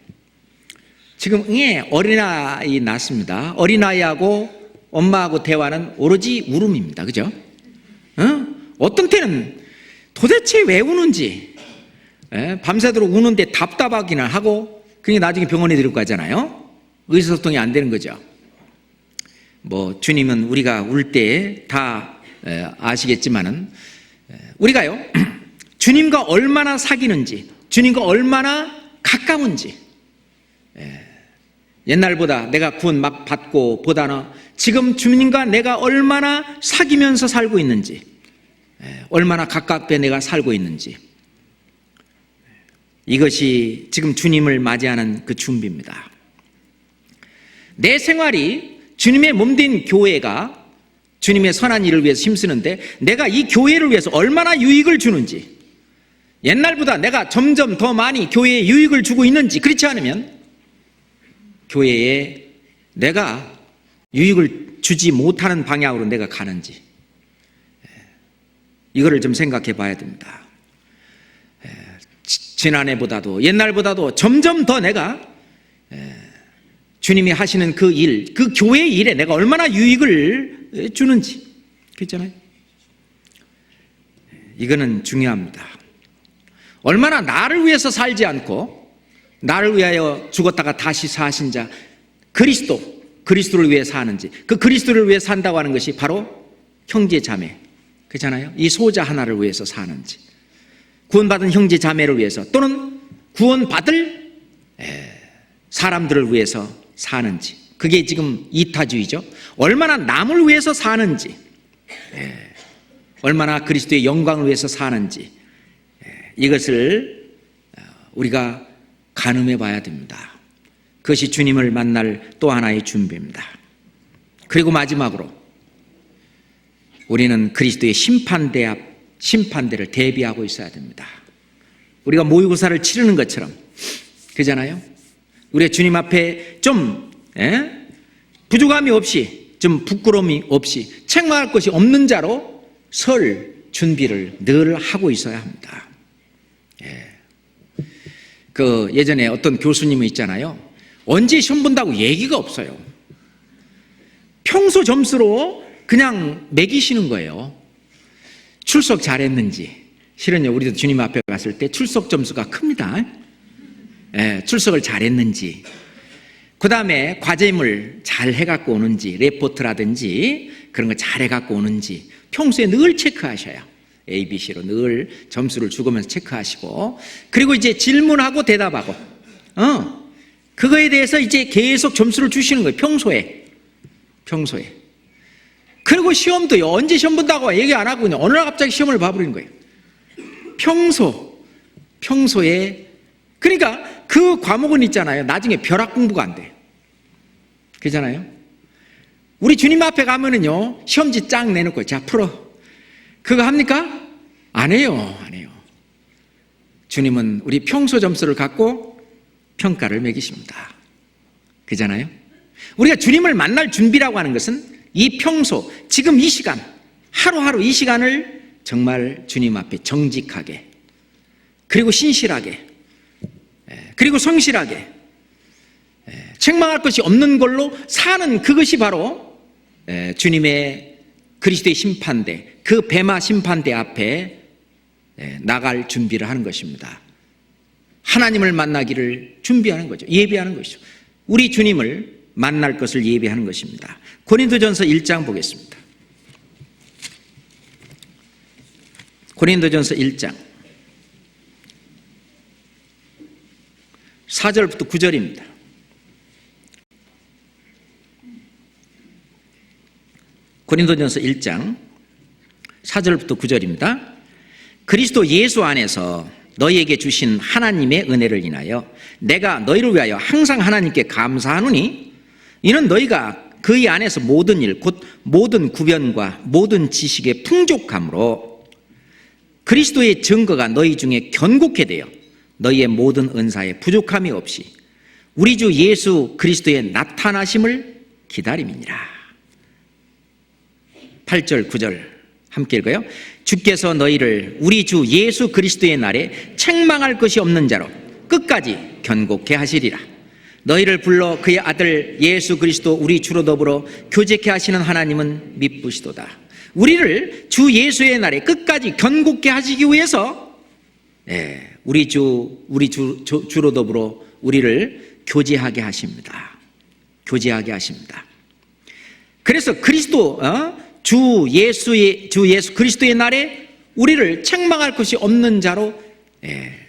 지금 어린아이 낳습니다. 어린아이하고 엄마하고 대화는 오로지 울음입니다. 그죠? 어떤 때는 도대체 왜 우는지, 밤새도록 우는데 답답하기는 하고, 그게 나중에 병원에 데리고 가잖아요. 의사소통이 안 되는 거죠. 주님은 우리가 울 때 다 아시겠지만은 우리가요 주님과 얼마나 사귀는지, 주님과 얼마나 가까운지, 옛날보다 내가 구원 막 받고 보다는 지금 주님과 내가 얼마나 사귀면서 살고 있는지, 얼마나 가깝게 내가 살고 있는지, 이것이 지금 주님을 맞이하는 그 준비입니다. 내 생활이 주님의 몸된 교회가 주님의 선한 일을 위해서 힘쓰는데 내가 이 교회를 위해서 얼마나 유익을 주는지, 옛날보다 내가 점점 더 많이 교회에 유익을 주고 있는지, 그렇지 않으면 교회에 내가 유익을 주지 못하는 방향으로 내가 가는지, 이거를 좀 생각해 봐야 됩니다. 지난해보다도 옛날보다도 점점 더 내가 주님이 하시는 그 일, 그 교회의 일에 내가 얼마나 유익을 주는지, 그렇잖아요. 이거는 중요합니다. 얼마나 나를 위해서 살지 않고 나를 위하여 죽었다가 다시 사신 자 그리스도를 위해 사는지, 그 그리스도를 위해 산다고 하는 것이 바로 형제 자매, 그렇잖아요. 이 소자 하나를 위해서 사는지, 구원받은 형제 자매를 위해서, 또는 구원받을 사람들을 위해서 사는지, 그게 지금 이타주의죠. 얼마나 남을 위해서 사는지, 얼마나 그리스도의 영광을 위해서 사는지, 이것을 우리가 가늠해 봐야 됩니다. 그것이 주님을 만날 또 하나의 준비입니다. 그리고 마지막으로 우리는 그리스도의 심판대를 대비하고 있어야 됩니다. 우리가 모의고사를 치르는 것처럼, 그잖아요. 우리가 주님 앞에 좀 부족함이 없이, 좀 부끄러움이 없이, 책망할 것이 없는 자로 설 준비를 늘 하고 있어야 합니다. 예전에 어떤 교수님이 있잖아요. 언제 시험 본다고 얘기가 없어요. 평소 점수로 그냥 매기시는 거예요. 출석 잘했는지. 실은요, 우리도 주님 앞에 갔을 때 출석 점수가 큽니다. 출석을 잘했는지, 그 다음에 과제물 잘 해갖고 오는지, 레포트라든지 그런 거 잘 해갖고 오는지 평소에 늘 체크하셔야, ABC로 늘 점수를 주면서 체크하시고, 그리고 이제 질문하고 대답하고, 그거에 대해서 이제 계속 점수를 주시는 거예요. 평소에. 그리고 시험도요, 언제 시험 본다고 얘기 안 하고 그냥 어느 날 갑자기 시험을 봐버리는 거예요. 평소에. 그러니까 그 과목은 있잖아요, 나중에 벼락 공부가 안 돼. 그렇잖아요. 우리 주님 앞에 가면은요, 시험지 쫙 내놓고, 자, 풀어. 그거 합니까? 안 해요. 주님은 우리 평소 점수를 갖고 평가를 매기십니다. 그잖아요. 우리가 주님을 만날 준비라고 하는 것은 이 평소, 지금 이 시간, 하루하루 이 시간을 정말 주님 앞에 정직하게, 그리고 신실하게, 그리고 성실하게, 책망할 것이 없는 걸로 사는, 그것이 바로 주님의 그리스도의 심판대, 그 베마 심판대 앞에 나갈 준비를 하는 것입니다. 하나님을 만나기를 준비하는 거죠. 예비하는 것이죠. 우리 주님을 만날 것을 예비하는 것입니다. 고린도전서 1장 보겠습니다. 고린도전서 1장 4절부터 9절입니다. 고린도전서 1장 4절부터 9절입니다. 그리스도 예수 안에서 너희에게 주신 하나님의 은혜를 인하여 내가 너희를 위하여 항상 하나님께 감사하노니, 이는 너희가 그의 안에서 모든 일, 곧 모든 구변과 모든 지식의 풍족함으로 그리스도의 증거가 너희 중에 견고케 되어 너희의 모든 은사에 부족함이 없이 우리 주 예수 그리스도의 나타나심을 기다림이니라. 8절 9절 함께 읽어요. 주께서 너희를 우리 주 예수 그리스도의 날에 책망할 것이 없는 자로 끝까지 견고케 하시리라. 너희를 불러 그의 아들 예수 그리스도 우리 주로 더불어 교제케 하시는 하나님은 미쁘시도다. 우리를 주 예수의 날에 끝까지 견고케 하시기 위해서 우리 주로 더불어 우리를 교제하게 하십니다. 그래서 그리스도 주 예수 그리스도의 날에 우리를 책망할 것이 없는 자로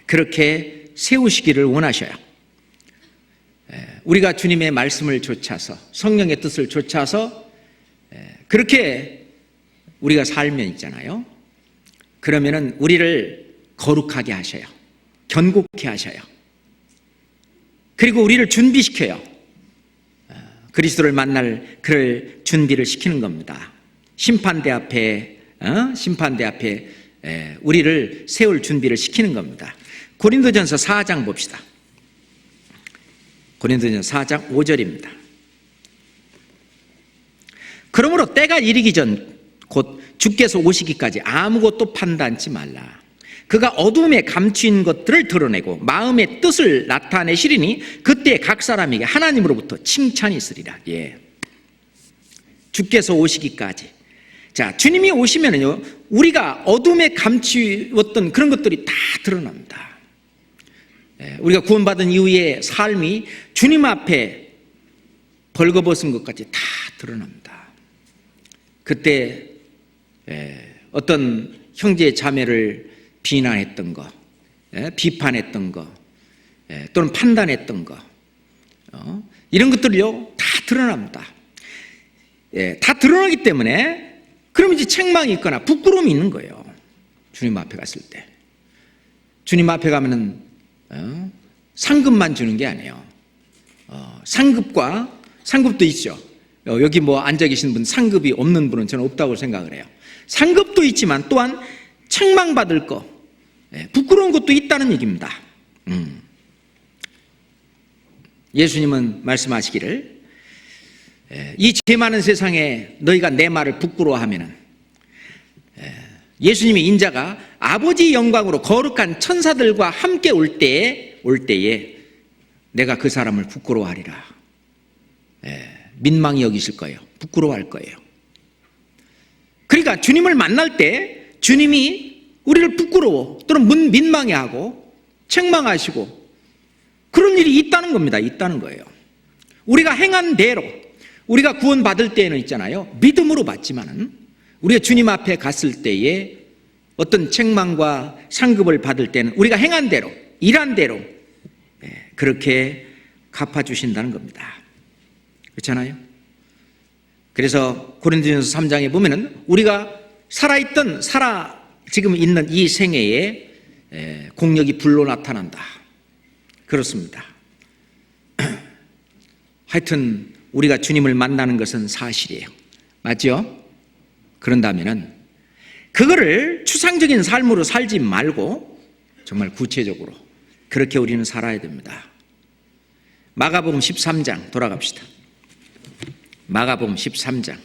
그렇게 세우시기를 원하셔요. 우리가 주님의 말씀을 좇아서 성령의 뜻을 좇아서 그렇게 우리가 살면 있잖아요. 그러면은 우리를 거룩하게 하셔요. 견고케 하셔요. 그리고 우리를 준비시켜요. 그리스도를 만날 그를 준비를 시키는 겁니다. 심판대 앞에 우리를 세울 준비를 시키는 겁니다. 고린도전서 4장 봅시다. 고린도전서 4장 5절입니다. 그러므로 때가 이르기 전 곧 주께서 오시기까지 아무것도 판단치 말라. 그가 어둠에 감추인 것들을 드러내고 마음의 뜻을 나타내시리니 그때 각 사람에게 하나님으로부터 칭찬이 있으리라. 주께서 오시기까지. 자, 주님이 오시면은요, 우리가 어둠에 감추었던 그런 것들이 다 드러납니다. 우리가 구원받은 이후의 삶이 주님 앞에 벌거벗은 것까지 다 드러납니다. 그때 어떤 형제 자매를 비난했던 거, 비판했던 거, 또는 판단했던 거, 이런 것들이요 다 드러납니다. 다 드러나기 때문에 그럼 이제 책망이 있거나 부끄러움이 있는 거예요. 주님 앞에 갔을 때. 주님 앞에 가면은 상급만 주는 게 아니에요. 상급도 있죠. 여기 뭐 앉아 계신 분 상급이 없는 분은 저는 없다고 생각을 해요. 상급도 있지만 또한 책망받을 거, 부끄러운 것도 있다는 얘기입니다. 예수님은 말씀하시기를 이 죄 많은 세상에 너희가 내 말을 부끄러워하면은 예수님의 인자가 아버지 영광으로 거룩한 천사들과 함께 올 때에 내가 그 사람을 부끄러워하리라. 민망히 여기실 거예요. 부끄러워할 거예요. 그러니까 주님을 만날 때 주님이 우리를 부끄러워 또는 민망해하고 책망하시고 그런 일이 있다는 겁니다. 있다는 거예요. 우리가 행한 대로 우리가 구원받을 때에는 있잖아요. 믿음으로 받지만은 우리가 주님 앞에 갔을 때에 어떤 책망과 상급을 받을 때는 우리가 행한 대로, 일한 대로 그렇게 갚아주신다는 겁니다. 그렇잖아요? 그래서 고린도전서 3장에 보면은 우리가 지금 있는 이 생애에 공력이 불로 나타난다. 그렇습니다. 하여튼 우리가 주님을 만나는 것은 사실이에요. 맞죠? 그런다면은 그거를 추상적인 삶으로 살지 말고 정말 구체적으로 그렇게 우리는 살아야 됩니다. 마가복음 13장 돌아갑시다. 마가복음 13장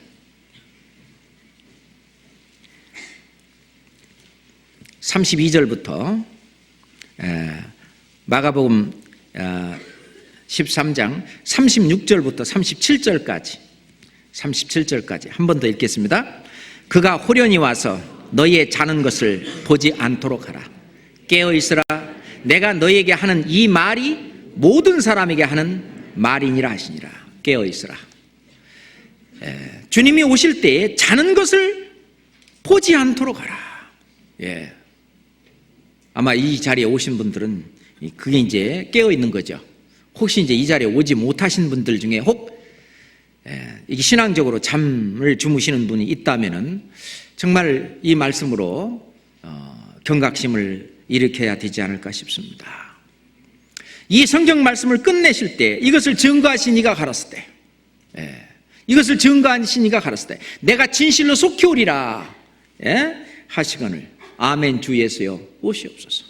32절부터 마가복음 13장 36절부터 37절까지 한 번 더 읽겠습니다. 그가 호련히 와서 너희의 자는 것을 보지 않도록 하라. 깨어있으라. 내가 너희에게 하는 이 말이 모든 사람에게 하는 말이니라 하시니라. 깨어있으라. 주님이 오실 때에 자는 것을 보지 않도록 하라. 아마 이 자리에 오신 분들은 그게 이제 깨어있는 거죠. 혹시 이제 이 자리에 오지 못하신 분들 중에 이게 신앙적으로 잠을 주무시는 분이 있다면은 정말 이 말씀으로 경각심을 일으켜야 되지 않을까 싶습니다. 이 성경 말씀을 끝내실 때 이것을 증거하신 이가 가랐을 때 이것을 증거하신 이가 가랐을 때 내가 진실로 속히 오리라 하시거늘 아멘 주 예수여 오시옵소서.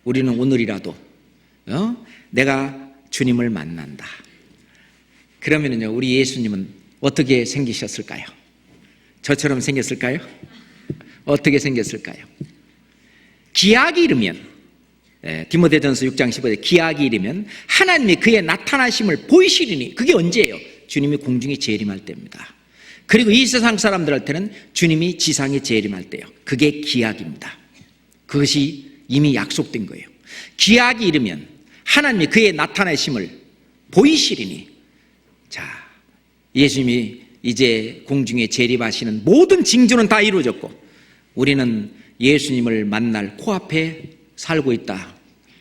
우리는 오늘이라도 내가 주님을 만난다. 그러면은요 우리 예수님은 어떻게 생기셨을까요? 저처럼 생겼을까요? 어떻게 생겼을까요? 기약이 이르면 디모데전서 6장 15절에 기약이 이르면 하나님이 그의 나타나심을 보이시리니 그게 언제예요? 주님이 공중에 재림할 때입니다. 그리고 이 세상 사람들한테는 주님이 지상에 재림할 때요. 그게 기약입니다. 그것이 이미 약속된 거예요. 기약이 이르면 하나님이 그의 나타나심을 보이시리니 자 예수님이 이제 공중에 재림하시는 모든 징조는 다 이루어졌고 우리는 예수님을 만날 코앞에 살고 있다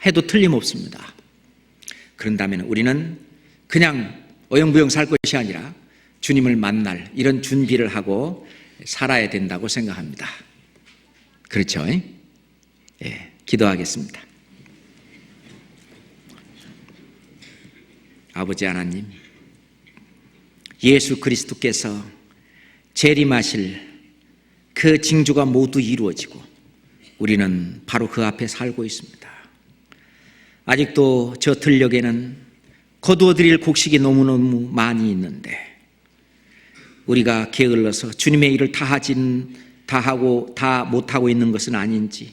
해도 틀림없습니다. 그런다면 우리는 그냥 어영부영 살 것이 아니라 주님을 만날 이런 준비를 하고 살아야 된다고 생각합니다. 그렇죠? 예, 기도하겠습니다. 아버지 하나님, 예수 그리스도께서 재림하실 그 징조가 모두 이루어지고 우리는 바로 그 앞에 살고 있습니다. 아직도 저 들녘에는 거두어드릴 곡식이 너무너무 많이 있는데 우리가 게을러서 주님의 일을 다 못하고 있는 것은 아닌지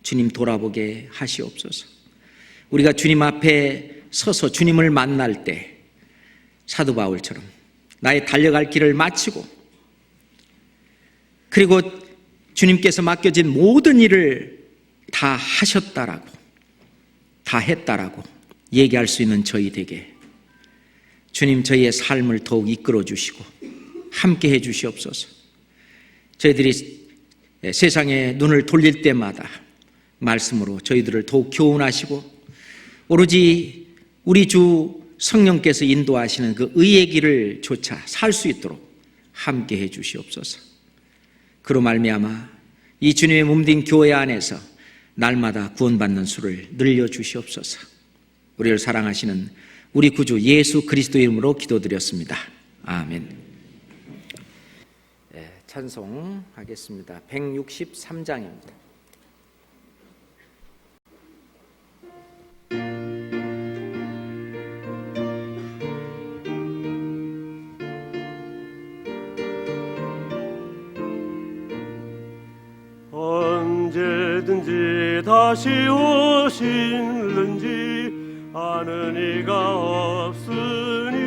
주님 돌아보게 하시옵소서. 우리가 주님 앞에 서서 주님을 만날 때 사도 바울처럼 나의 달려갈 길을 마치고 그리고 주님께서 맡겨진 모든 일을 다 하셨다라고 다 했다라고 얘기할 수 있는 저희에게 주님 저희의 삶을 더욱 이끌어 주시고 함께 해 주시옵소서. 저희들이 세상에 눈을 돌릴 때마다 말씀으로 저희들을 더욱 교훈하시고 오로지 우리 주 성령께서 인도하시는 그 의의 길을 조차 살 수 있도록 함께 해 주시옵소서. 그로 말미암아 이 주님의 몸된 교회 안에서 날마다 구원받는 수를 늘려주시옵소서. 우리를 사랑하시는 우리 구주 예수 그리스도 이름으로 기도드렸습니다. 아멘. 찬송하겠습니다. 163장입니다. 언제든지 다시 오실는지 아는 이가 없으니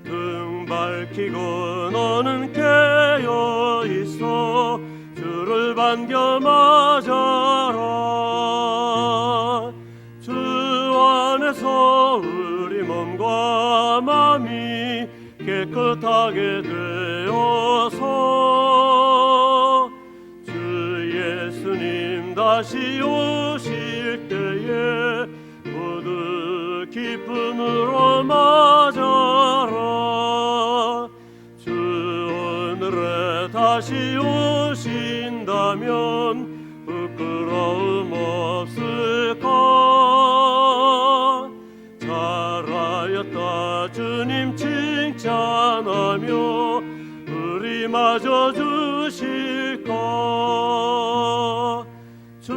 등 밝히고 너는 깨어 있어 주를 반겨 맞아라. 주 안에서 우리 몸과 마음이 깨끗하게 되어서 다시 오실 때에 모두 기쁨으로 맞아라. 주 오늘에 다시 오신다면 부끄러움 없을까. 잘하였다 주님 칭찬하며 우리마저 주실까. 주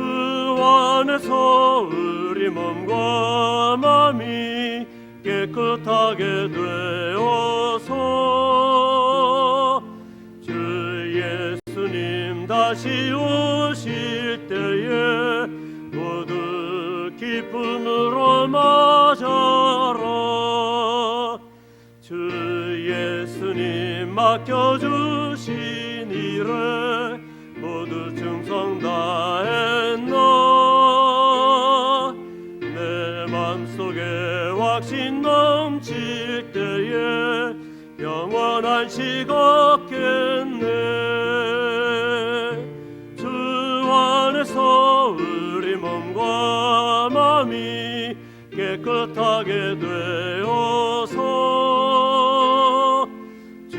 안에서 우리 몸과 마음이 깨끗하게 되어서 주 예수님 다시 오실 때에 모두 기쁨으로 맞아라. 주 예수님 맡겨주신 일에 모두 충성 다했나. 내 맘속에 확신 넘칠 때에 영원한 식 없겠네. 주 안에서 우리 몸과 마음이 깨끗하게 되어서 주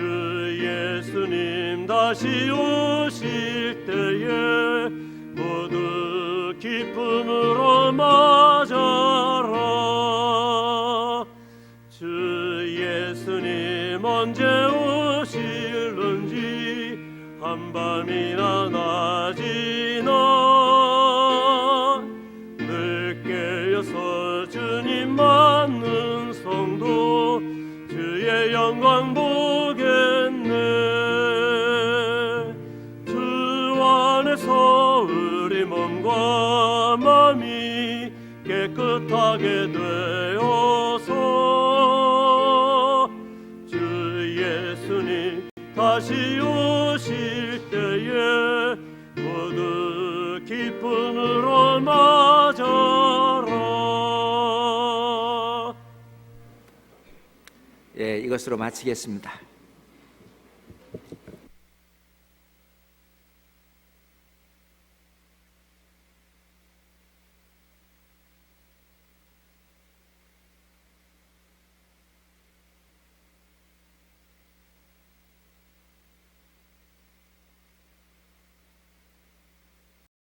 예수님 다시 오실 때에 모두 기쁨으로 맞아라. 주 예수님 언제 오실는지 한밤이나 낮이나 늘 깨어서 주님 맞는 성도 주의 영광 보겠네. 주 안에서 우리 몸과 마음이 깨끗하게 되어서 주 예수님 다시 오실 때에 모두 기쁨으로 맞아라. 이것은 이것으로 마치겠습니다.